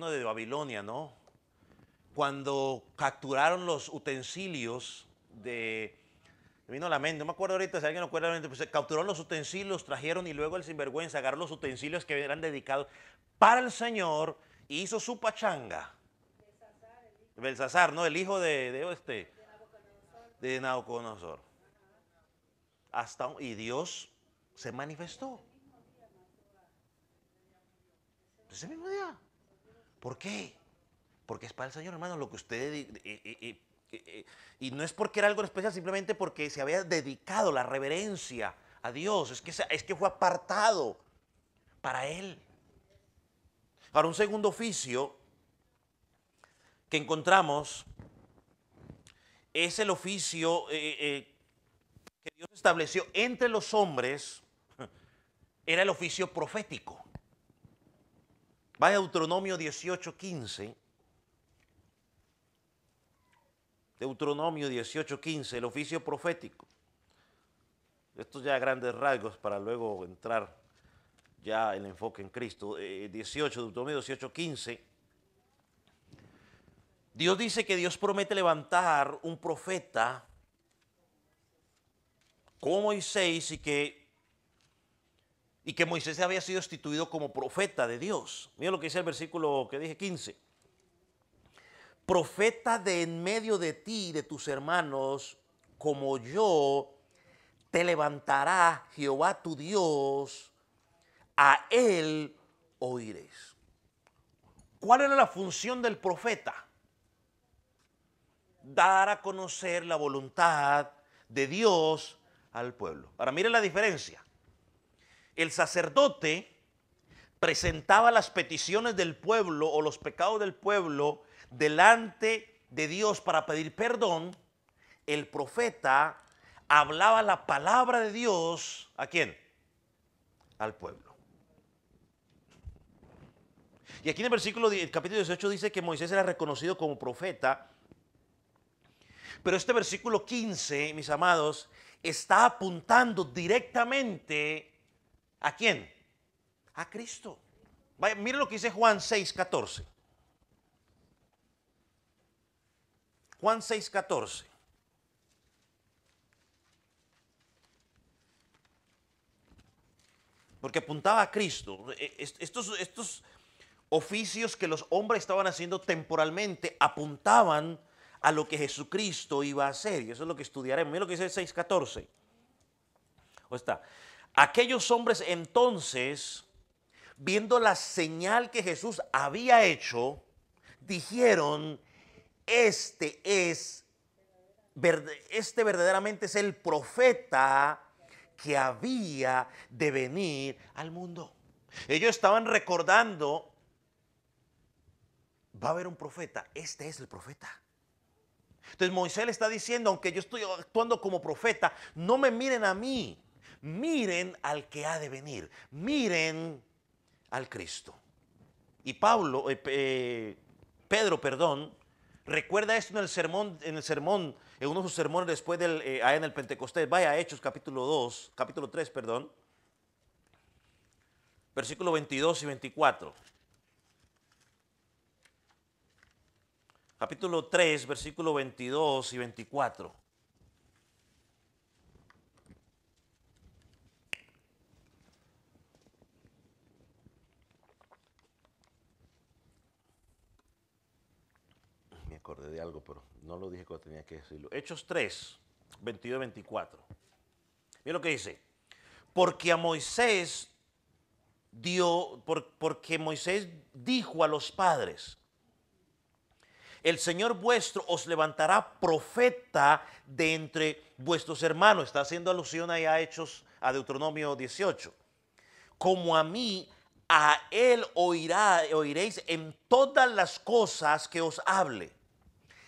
de Babilonia, ¿no? Cuando capturaron los utensilios me vino a la mente, no me acuerdo ahorita si alguien lo acuerda a la mente, pues capturaron los utensilios, trajeron y luego el sinvergüenza agarró los utensilios que eran dedicados para el Señor y hizo su pachanga. Belsasar, ¿no? El hijo de Nabucodonosor. Y Dios se manifestó. Ese mismo día. ¿Por qué? Porque es para el Señor, hermano, lo que usted... y no es porque era algo especial, simplemente porque se había dedicado la reverencia a Dios. Es que fue apartado para Él. Ahora, un segundo oficio que encontramos es el oficio que Dios estableció entre los hombres, era el oficio profético. Vaya a Deuteronomio 18:15. Deuteronomio 18:15, el oficio profético. Estos ya grandes rasgos para luego entrar ya el enfoque en Cristo. Deuteronomio 18:15. Dios dice que Dios promete levantar un profeta como Moisés y que Moisés había sido instituido como profeta de Dios. Mira lo que dice el versículo que dije, 15. Profeta de en medio de ti y de tus hermanos, como yo, te levantará Jehová tu Dios, a él oiréis. ¿Cuál era la función del profeta? Dar a conocer la voluntad de Dios al pueblo. Ahora mire la diferencia. El sacerdote presentaba las peticiones del pueblo o los pecados del pueblo delante de Dios para pedir perdón. El profeta hablaba la palabra de Dios, ¿a quién? Al pueblo. Y aquí en el capítulo 18 dice que Moisés era reconocido como profeta, pero este versículo 15, mis amados, está apuntando directamente ¿a quién? A Cristo. Vaya, mire lo que dice Juan 6:14. Juan 6:14. Porque apuntaba a Cristo. Estos oficios que los hombres estaban haciendo temporalmente apuntaban a lo que Jesucristo iba a hacer. Y eso es lo que estudiaremos. Mira lo que dice el 6:14. ¿O está? Aquellos hombres entonces, viendo la señal que Jesús había hecho, dijeron, este verdaderamente es el profeta que había de venir al mundo. Ellos estaban recordando, va a haber un profeta, este es el profeta. Entonces Moisés le está diciendo, aunque yo estoy actuando como profeta, no me miren a mí, miren al que ha de venir, miren al Cristo. Y Pedro, recuerda esto en el sermón, en uno de sus sermones después allá en el Pentecostés. Vaya a Hechos capítulo 3, versículos 22 y 24. capítulo 3, versículos 22 y 24. Me acordé de algo, pero no lo dije cuando tenía que decirlo. Hechos 3, 22 y 24. Mira lo que dice. Porque a Moisés porque Moisés dijo a los padres, el Señor vuestro os levantará profeta de entre vuestros hermanos. Está haciendo alusión ahí a Hechos, a Deuteronomio 18. Como a mí, a él oiréis en todas las cosas que os hable.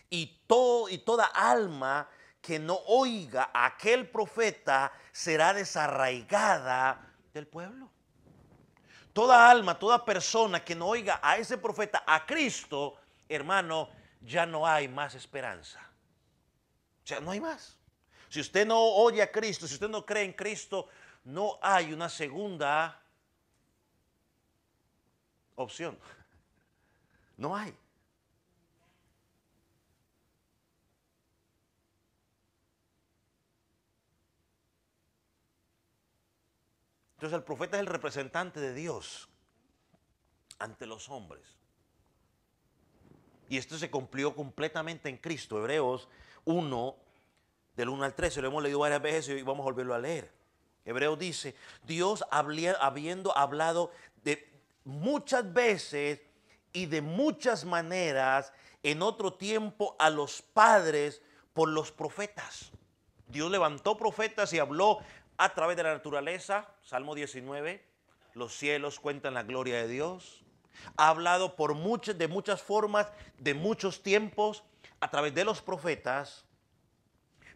Y toda alma que no oiga a aquel profeta será desarraigada del pueblo. Toda alma, toda persona que no oiga a ese profeta, a Cristo, hermano, ya no hay más esperanza. O sea, no hay más. Si usted no oye a Cristo, si usted no cree en Cristo, no hay una segunda opción. No hay. Entonces el profeta es el representante de Dios ante los hombres. Y esto se cumplió completamente en Cristo. Hebreos 1, del 1 al 13, lo hemos leído varias veces y vamos a volverlo a leer. Hebreos dice, Dios habiendo hablado de muchas veces y de muchas maneras en otro tiempo a los padres por los profetas. Dios levantó profetas y habló a través de la naturaleza, Salmo 19, los cielos cuentan la gloria de Dios. Ha hablado de muchas formas, de muchos tiempos, a través de los profetas.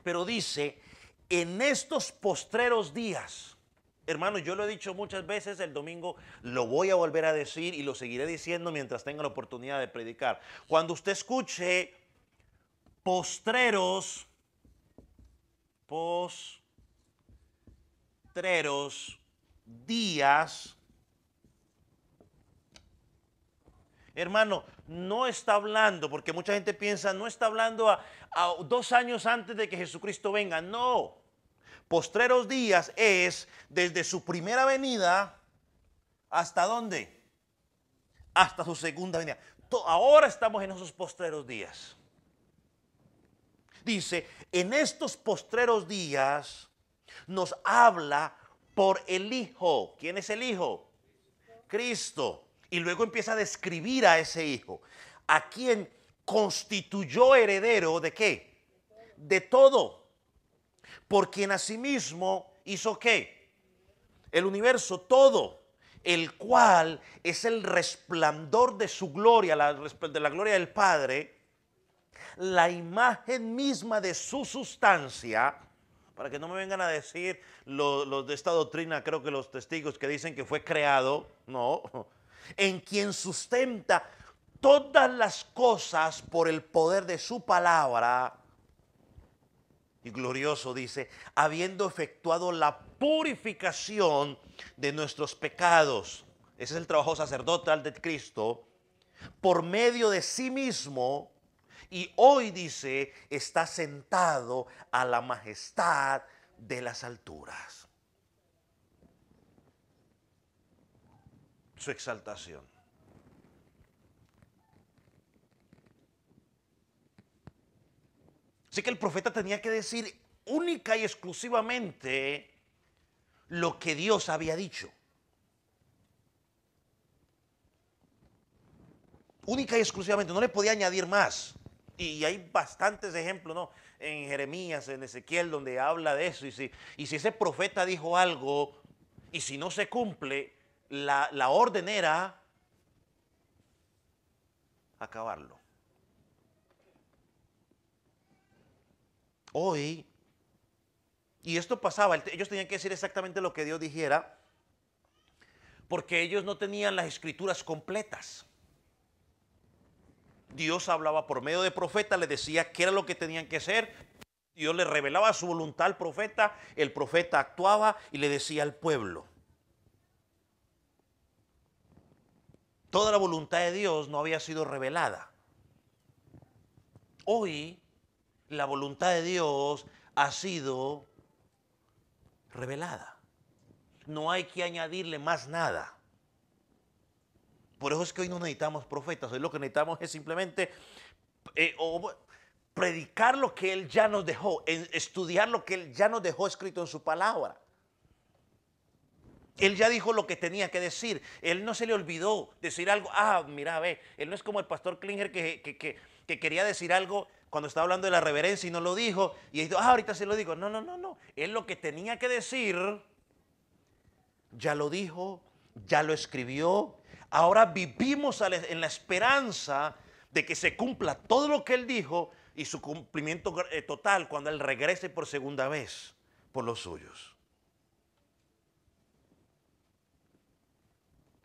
Pero dice, en estos postreros días, hermano, yo lo he dicho muchas veces, el domingo lo voy a volver a decir y lo seguiré diciendo mientras tenga la oportunidad de predicar. Cuando usted escuche postreros días, hermano, no está hablando, porque mucha gente piensa, no está hablando a 2 años antes de que Jesucristo venga. No, postreros días es desde su primera venida hasta dónde, hasta su segunda venida. Ahora estamos en esos postreros días. Dice, en estos postreros días nos habla por el Hijo. ¿Quién es el Hijo? Cristo. Y luego empieza a describir a ese Hijo, a quien constituyó heredero de qué? De todo. Por quien asimismo hizo qué? El universo, todo. El cual es el resplandor de su gloria, de la gloria del Padre, la imagen misma de su sustancia. Para que no me vengan a decir los de esta doctrina, creo que los testigos que dicen que fue creado, no, en quien sustenta todas las cosas por el poder de su palabra. Y glorioso dice, habiendo efectuado la purificación de nuestros pecados. Ese es el trabajo sacerdotal de Cristo, por medio de sí mismo. Y hoy dice, está sentado a la majestad de las alturas. Su exaltación. Así que el profeta tenía que decir única y exclusivamente lo que Dios había dicho. Única y exclusivamente, no le podía añadir más. Y hay bastantes ejemplos, ¿no? En Jeremías, en Ezequiel, donde habla de eso. Y si ese profeta dijo algo, y si no se cumple, la orden era acabarlo. Hoy, y esto pasaba, ellos tenían que decir exactamente lo que Dios dijera, porque ellos no tenían las escrituras completas. Dios hablaba por medio de profeta, les decía qué era lo que tenían que hacer. Dios le revelaba su voluntad al profeta, el profeta actuaba y le decía al pueblo. Toda la voluntad de Dios no había sido revelada. Hoy la voluntad de Dios ha sido revelada. No hay que añadirle más nada. Por eso es que hoy no necesitamos profetas. Hoy lo que necesitamos es simplemente predicar lo que Él ya nos dejó, estudiar lo que Él ya nos dejó escrito en su palabra. Él ya dijo lo que tenía que decir. Él no se le olvidó decir algo. Mira, ve, él no es como el pastor Klinger que quería decir algo cuando estaba hablando de la reverencia y no lo dijo. Y dijo, ahorita se lo digo. No. Él lo que tenía que decir, ya lo dijo, ya lo escribió. Ahora vivimos en la esperanza de que se cumpla todo lo que Él dijo y su cumplimiento total cuando Él regrese por segunda vez por los suyos.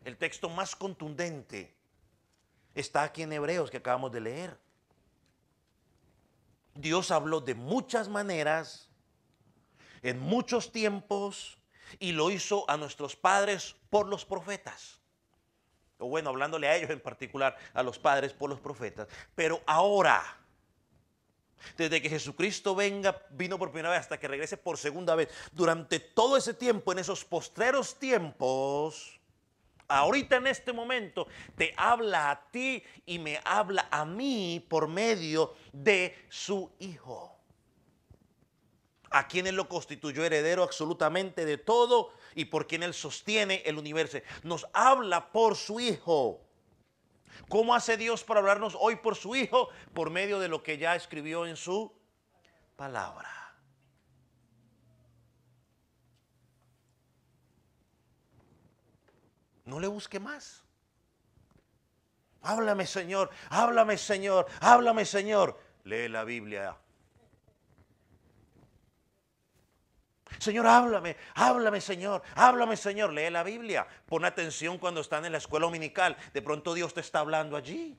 El texto más contundente está aquí en Hebreos que acabamos de leer. Dios habló de muchas maneras, en muchos tiempos, y lo hizo a nuestros padres por los profetas. O bueno, hablándole a ellos en particular, a los padres por los profetas. Pero ahora, desde que Jesucristo vino por primera vez hasta que regrese por segunda vez, durante todo ese tiempo, en esos postreros tiempos, ahorita en este momento te habla a ti y me habla a mí por medio de su Hijo, a quien Él lo constituyó heredero absolutamente de todo y por quien Él sostiene el universo. Nos habla por su Hijo. ¿Cómo hace Dios para hablarnos hoy por su Hijo? Por medio de lo que ya escribió en su palabra. No le busque más. Háblame, Señor, háblame, Señor, háblame, Señor. Lee la Biblia. Señor, háblame, háblame, Señor, háblame, Señor. Lee la Biblia. Pon atención cuando están en la escuela dominical. De pronto Dios te está hablando allí.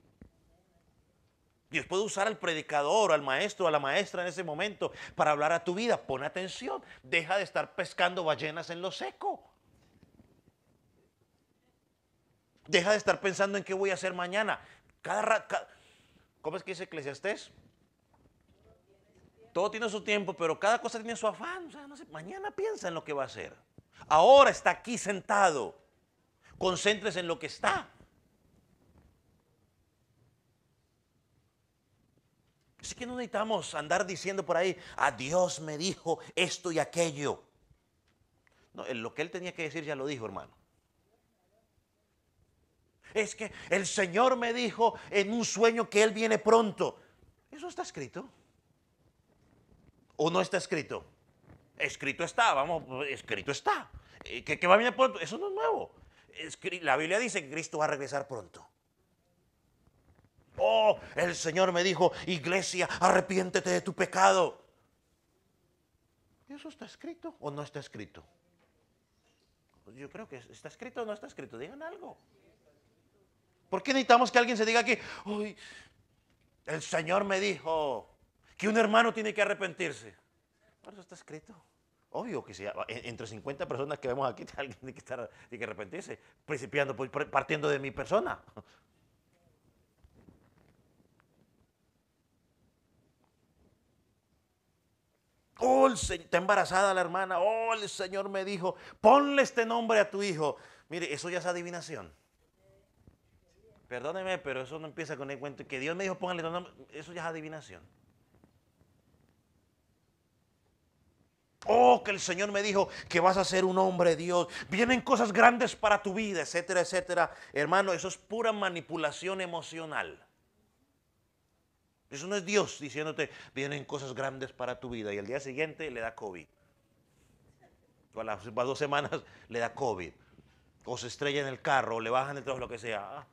Dios puede usar al predicador, al maestro, a la maestra en ese momento para hablar a tu vida. Pon atención. Deja de estar pescando ballenas en lo seco. Deja de estar pensando en qué voy a hacer mañana. ¿Cómo es que dice Eclesiastés? Todo tiene su tiempo, pero cada cosa tiene su afán. O sea, no sé, mañana piensa en lo que va a hacer. Ahora está aquí sentado. Concéntrese en lo que está. Así que no necesitamos andar diciendo por ahí, Dios me dijo esto y aquello. No, lo que Él tenía que decir ya lo dijo, hermano. Es que el Señor me dijo en un sueño que Él viene pronto. ¿Eso está escrito? ¿O no está escrito? Escrito está, escrito está. ¿Que va a venir pronto? Eso no es nuevo. La Biblia dice que Cristo va a regresar pronto. Oh, el Señor me dijo, iglesia, arrepiéntete de tu pecado. ¿Eso está escrito o no está escrito? Yo creo que está escrito o no está escrito. Digan algo. ¿Por qué necesitamos que alguien se diga aquí, uy, el Señor me dijo que un hermano tiene que arrepentirse? Por eso está escrito. Obvio que si entre 50 personas que vemos aquí, alguien tiene que arrepentirse, partiendo de mi persona. Oh, está embarazada la hermana. Oh, el Señor me dijo, ponle este nombre a tu hijo. Mire, eso ya es adivinación. Perdóneme, pero eso no empieza con el cuento. Que Dios me dijo, póngale tu nombre. Eso ya es adivinación. Oh, que el Señor me dijo que vas a ser un hombre de Dios. Vienen cosas grandes para tu vida, etcétera, etcétera. Hermano, eso es pura manipulación emocional. Eso no es Dios diciéndote, vienen cosas grandes para tu vida. Y el día siguiente le da COVID. O a las 2 semanas le da COVID. O se estrella en el carro, o le bajan el trabajo, lo que sea.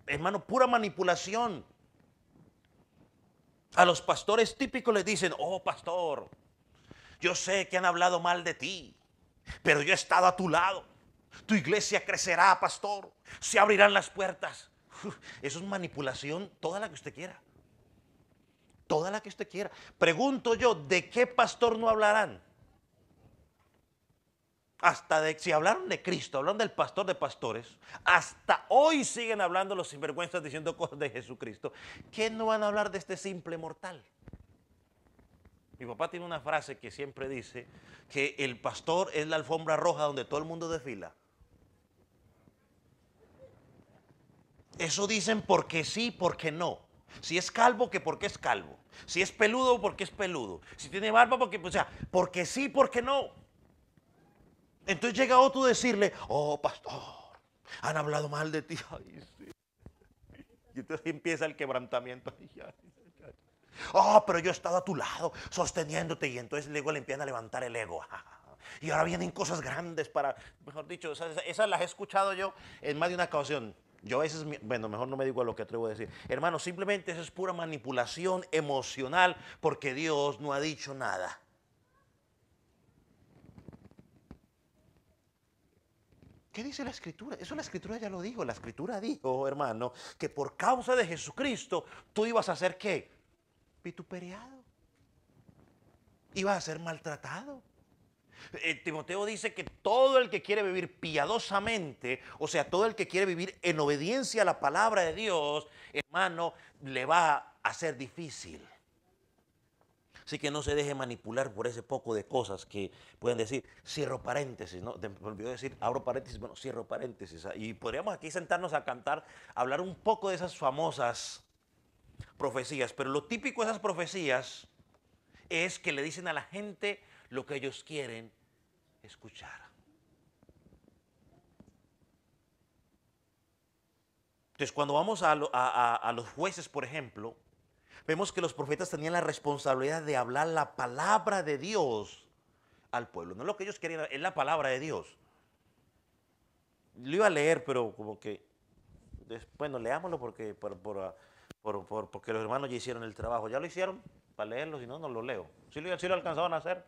Hermano, pura manipulación. A los pastores típicos les dicen, oh pastor, yo sé que han hablado mal de ti, pero yo he estado a tu lado. Tu iglesia crecerá, pastor. Se abrirán las puertas. Eso es manipulación, toda la que usted quiera. Toda la que usted quiera. Pregunto yo, ¿de qué pastor no hablarán? Hasta si hablaron de Cristo, hablaron del pastor de pastores, hasta hoy siguen hablando los sinvergüenzas diciendo cosas de Jesucristo. ¿Qué no van a hablar de este simple mortal? Mi papá tiene una frase que siempre dice que el pastor es la alfombra roja donde todo el mundo desfila. Eso dicen porque sí, porque no. Si es calvo, que porque es calvo. Si es peludo, porque es peludo. Si tiene barba, porque, o sea, porque sí, porque no. Entonces llega otro a decirle, oh, pastor, han hablado mal de ti. Ay, sí. Y entonces empieza el quebrantamiento. Oh, pero yo he estado a tu lado, sosteniéndote. Y entonces luego le empiezan a levantar el ego. Y ahora vienen cosas grandes para, mejor dicho, esas las he escuchado yo en más de una ocasión. Yo a veces, bueno, mejor no me digo a lo que atrevo a decir. Hermano, simplemente eso es pura manipulación emocional porque Dios no ha dicho nada. ¿Qué dice la Escritura? Eso la Escritura ya lo dijo. La Escritura dijo, hermano, que por causa de Jesucristo tú ibas a ser ¿qué? Vituperiado. Ibas a ser maltratado. Timoteo dice que todo el que quiere vivir piadosamente, o sea, todo el que quiere vivir en obediencia a la palabra de Dios, hermano, le va a ser difícil. Así que no se deje manipular por ese poco de cosas que pueden decir, cierro paréntesis, ¿no? Me olvidó decir, abro paréntesis, bueno, cierro paréntesis. Y podríamos aquí sentarnos a cantar, hablar un poco de esas famosas profecías, pero lo típico de esas profecías es que le dicen a la gente lo que ellos quieren escuchar. Entonces, cuando vamos a los jueces, por ejemplo, vemos que los profetas tenían la responsabilidad de hablar la palabra de Dios al pueblo. No es lo que ellos querían, es la palabra de Dios. Lo iba a leer, pero como que, bueno, leámoslo porque los hermanos ya hicieron el trabajo. ¿Ya lo hicieron? Para leerlo, si no, no lo leo. ¿Sí lo alcanzaban a hacer?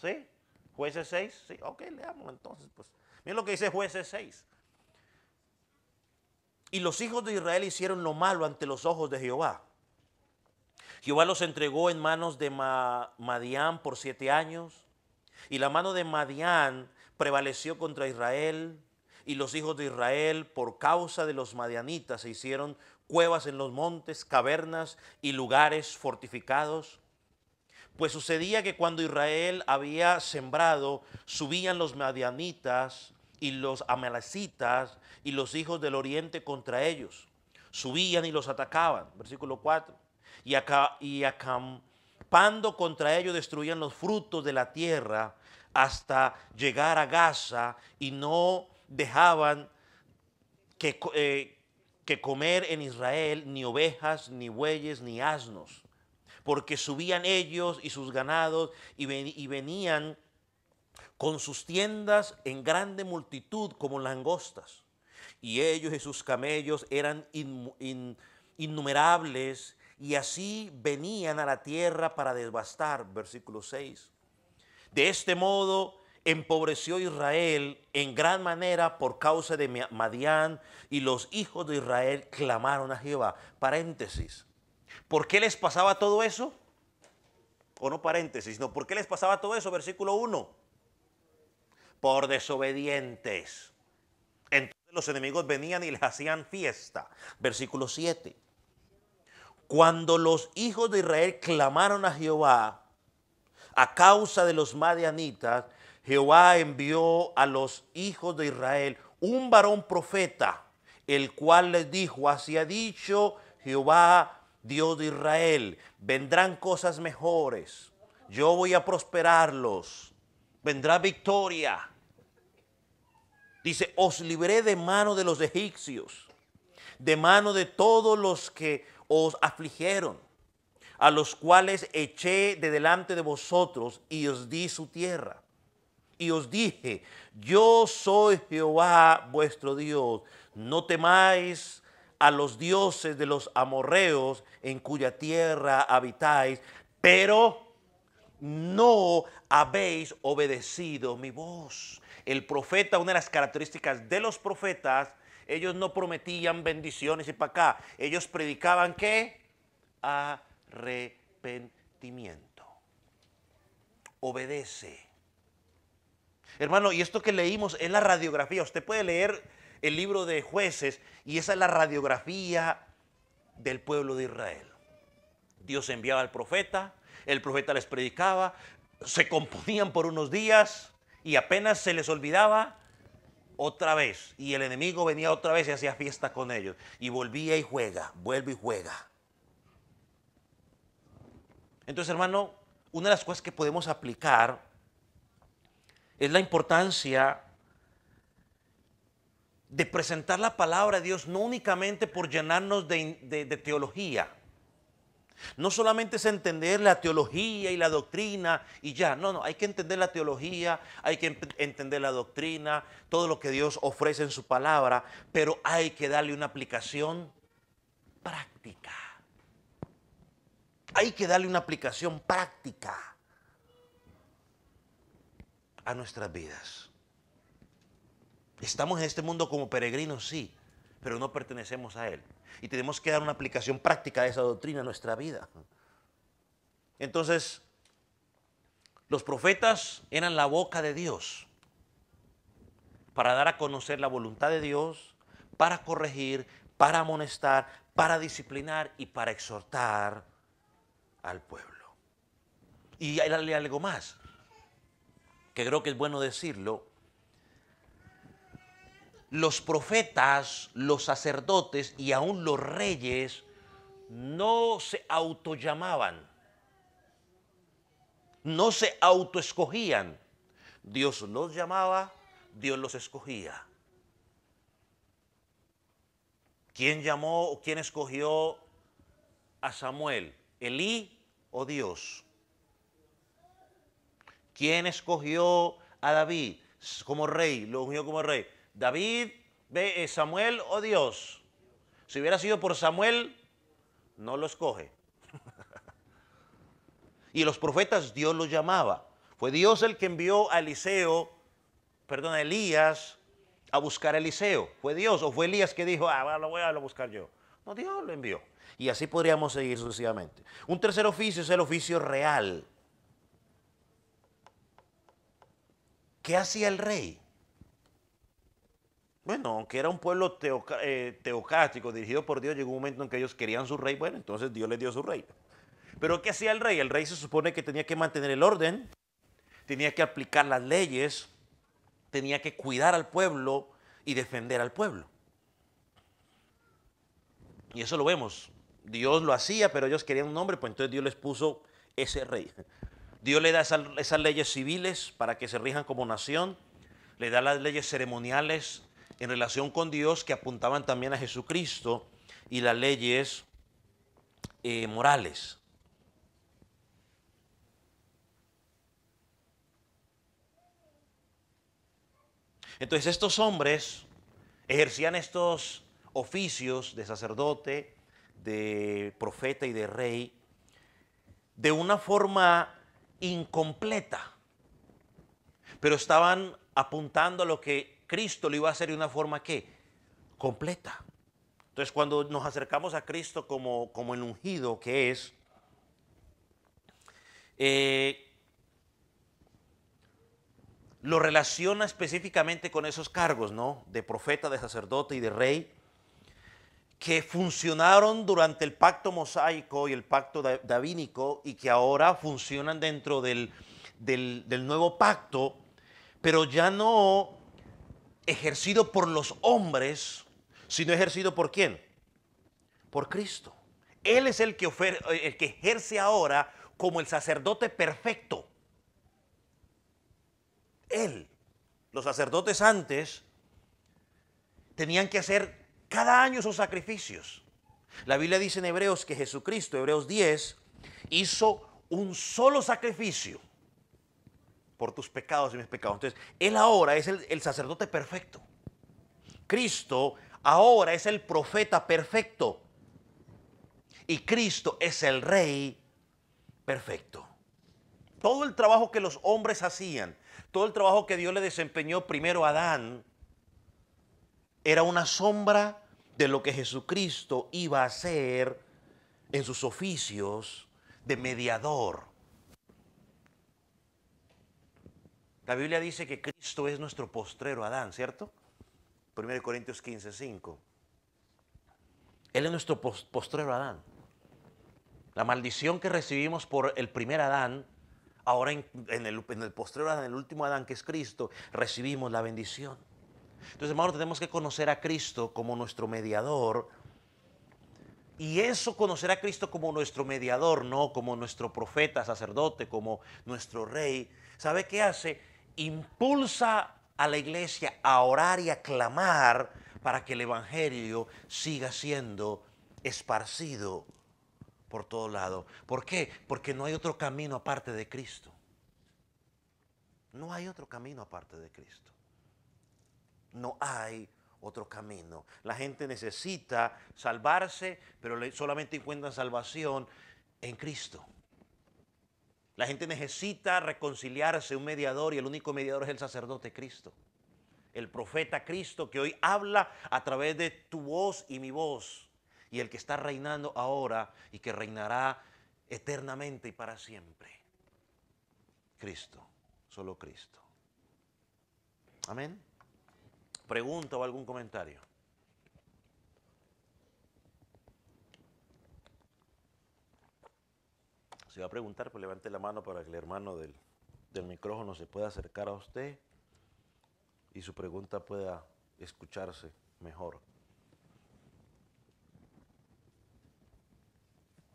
¿Sí? ¿Jueces 6? Sí, ok, leámoslo entonces. Pues. Miren lo que dice Jueces 6. Y los hijos de Israel hicieron lo malo ante los ojos de Jehová. Jehová los entregó en manos de Madián por 7 años. Y la mano de Madián prevaleció contra Israel. Y los hijos de Israel, por causa de los madianitas, se hicieron cuevas en los montes, cavernas y lugares fortificados. Pues sucedía que cuando Israel había sembrado, subían los madianitas y los amalecitas y los hijos del oriente contra ellos. Subían y los atacaban. Versículo 4. Y acampando contra ellos destruían los frutos de la tierra hasta llegar a Gaza y no dejaban que comer en Israel ni ovejas, ni bueyes, ni asnos. Porque subían ellos y sus ganados y venían con sus tiendas en grande multitud como langostas. Y ellos y sus camellos eran innumerables y así venían a la tierra para devastar. Versículo 6. De este modo empobreció Israel en gran manera por causa de Madián y los hijos de Israel clamaron a Jehová. Paréntesis. ¿Por qué les pasaba todo eso? O no paréntesis, no, ¿por qué les pasaba todo eso? Versículo 1. Por desobedientes. Entonces los enemigos venían y les hacían fiesta. Versículo 7. Cuando los hijos de Israel clamaron a Jehová a causa de los madianitas, Jehová envió a los hijos de Israel un varón profeta, el cual les dijo, así ha dicho Jehová, Dios de Israel, vendrán cosas mejores, yo voy a prosperarlos, vendrá victoria. Dice, os libré de mano de los egipcios, de mano de todos los que os afligieron, a los cuales eché de delante de vosotros y os di su tierra. Y os dije, yo soy Jehová vuestro Dios, no temáis a los dioses de los amorreos en cuya tierra habitáis, pero no habéis obedecido mi voz. El profeta, una de las características de los profetas, ellos no prometían bendiciones y para acá, ellos predicaban ¿qué? Arrepentimiento. Obedece. Hermano, y esto que leímos es la radiografía. Usted puede leer el libro de Jueces y esa es la radiografía del pueblo de Israel. Dios enviaba al profeta, el profeta les predicaba, se componían por unos días y apenas se les olvidaba, otra vez. Y el enemigo venía otra vez y hacía fiesta con ellos. Y volvía y juega, vuelve y juega. Entonces, hermano, una de las cosas que podemos aplicar es la importancia de presentar la palabra de Dios no únicamente por llenarnos de teología. No solamente es entender la teología y la doctrina y ya, no, hay que entender la teología, hay que entender la doctrina, todo lo que Dios ofrece en su palabra, pero hay que darle una aplicación práctica. Hay que darle una aplicación práctica a nuestras vidas. Estamos en este mundo como peregrinos, sí, pero no pertenecemos a él. Y tenemos que dar una aplicación práctica de esa doctrina a nuestra vida. Entonces, los profetas eran la boca de Dios para dar a conocer la voluntad de Dios, para corregir, para amonestar, para disciplinar y para exhortar al pueblo. Y hay algo más, que creo que es bueno decirlo. Los profetas, los sacerdotes y aún los reyes no se autollamaban, no se autoescogían. Dios los llamaba, Dios los escogía. ¿Quién llamó o quién escogió a Samuel? ¿Elí o Dios? ¿Quién escogió a David como rey? Lo ungió como rey. David, Samuel o Dios. Si hubiera sido por Samuel, no lo escoge. Y los profetas Dios los llamaba. Fue Dios el que envió a a Elías a buscar a Eliseo. ¿Fue Dios o fue Elías que dijo, lo voy a buscar yo? No, Dios lo envió. Y así podríamos seguir sucesivamente. Un tercer oficio es el oficio real. ¿Qué hacía el rey? Bueno, aunque era un pueblo teocrático dirigido por Dios, llegó un momento en que ellos querían su rey, bueno, entonces Dios les dio su rey. Pero ¿qué hacía el rey? El rey se supone que tenía que mantener el orden, tenía que aplicar las leyes, tenía que cuidar al pueblo y defender al pueblo. Y eso lo vemos. Dios lo hacía, pero ellos querían un hombre, pues entonces Dios les puso ese rey. Dios le da esas leyes civiles para que se rijan como nación, le da las leyes ceremoniales en relación con Dios que apuntaban también a Jesucristo y las leyes morales. Entonces estos hombres ejercían estos oficios de sacerdote, de profeta y de rey de una forma incompleta, pero estaban apuntando a lo que Cristo lo iba a hacer de una forma ¿qué? Completa. Entonces cuando nos acercamos a Cristo como el ungido que es, lo relaciona específicamente con esos cargos, ¿no? De profeta, de sacerdote y de rey, que funcionaron durante el pacto mosaico y el pacto davínico y que ahora funcionan dentro del nuevo pacto, pero ya no ejercido por los hombres, sino ejercido por ¿quién? Por Cristo. Él es el que ejerce ahora como el sacerdote perfecto. Él. Los sacerdotes antes tenían que hacer cada año sus sacrificios. La Biblia dice en Hebreos que Jesucristo, Hebreos 10, hizo un solo sacrificio por tus pecados y mis pecados. Entonces, Él ahora es el sacerdote perfecto. Cristo ahora es el profeta perfecto. Y Cristo es el rey perfecto. Todo el trabajo que los hombres hacían, todo el trabajo que Dios le desempeñó primero a Adán, era una sombra de lo que Jesucristo iba a hacer en sus oficios de mediador. La Biblia dice que Cristo es nuestro postrero Adán, ¿cierto? 1 Corintios 15:5. Él es nuestro postrero Adán. La maldición que recibimos por el primer Adán, ahora en el postrero Adán, el último Adán que es Cristo, recibimos la bendición. Entonces, hermanos, tenemos que conocer a Cristo como nuestro mediador. Y eso, conocer a Cristo como nuestro mediador, no como nuestro profeta, sacerdote, como nuestro rey, ¿sabe qué hace? Impulsa a la iglesia a orar y a clamar para que el evangelio siga siendo esparcido por todo lado. ¿Por qué? Porque no hay otro camino aparte de Cristo. No hay otro camino aparte de Cristo. No hay otro camino. La gente necesita salvarse, pero solamente encuentran salvación en Cristo. La gente necesita reconciliarse, un mediador, y el único mediador es el sacerdote Cristo. El profeta Cristo, que hoy habla a través de tu voz y mi voz, y el que está reinando ahora y que reinará eternamente y para siempre. Cristo, solo Cristo. Amén. ¿Pregunta o algún comentario? Si va a preguntar, pues levante la mano para que el hermano del micrófono se pueda acercar a usted y su pregunta pueda escucharse mejor.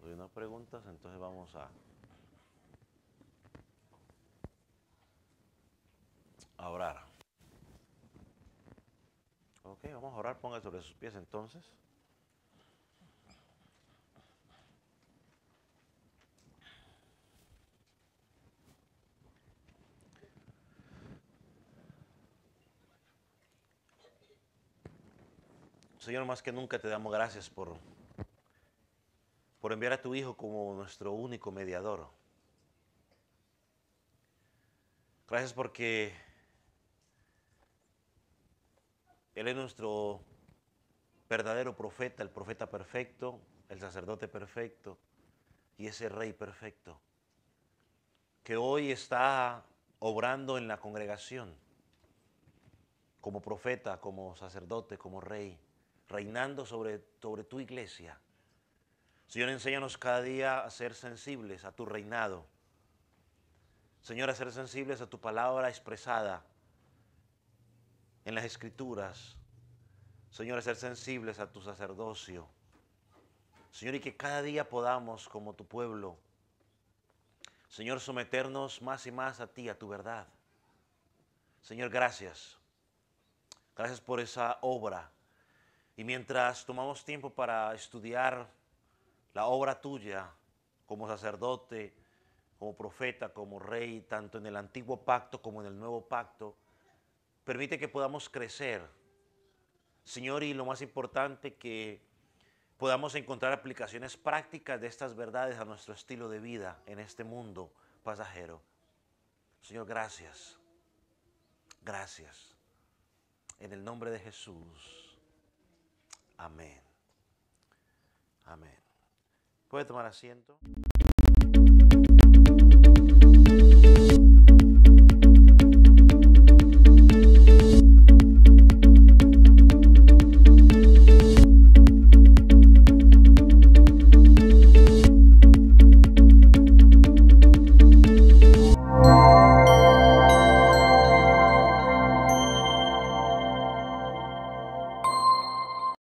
Si no hay preguntas, entonces vamos a orar. Ok, vamos a orar. Ponga sobre sus pies entonces. Señor, más que nunca te damos gracias por enviar a tu Hijo como nuestro único mediador. Gracias porque Él es nuestro verdadero profeta, el profeta perfecto, el sacerdote perfecto y ese rey perfecto, que hoy está obrando en la congregación como profeta, como sacerdote, como rey, reinando sobre tu iglesia. Señor, enséñanos cada día a ser sensibles a tu reinado. Señor, a ser sensibles a tu palabra expresada en las Escrituras. Señor, a ser sensibles a tu sacerdocio. Señor, y que cada día podamos, como tu pueblo, Señor, someternos más y más a ti, a tu verdad. Señor, gracias. Gracias por esa obra. Y mientras tomamos tiempo para estudiar la obra tuya como sacerdote, como profeta, como rey, tanto en el antiguo pacto como en el nuevo pacto, permite que podamos crecer. Señor, y lo más importante, que podamos encontrar aplicaciones prácticas de estas verdades a nuestro estilo de vida en este mundo pasajero. Señor, gracias. Gracias. En el nombre de Jesús. Amén. Amén. ¿Puede tomar asiento?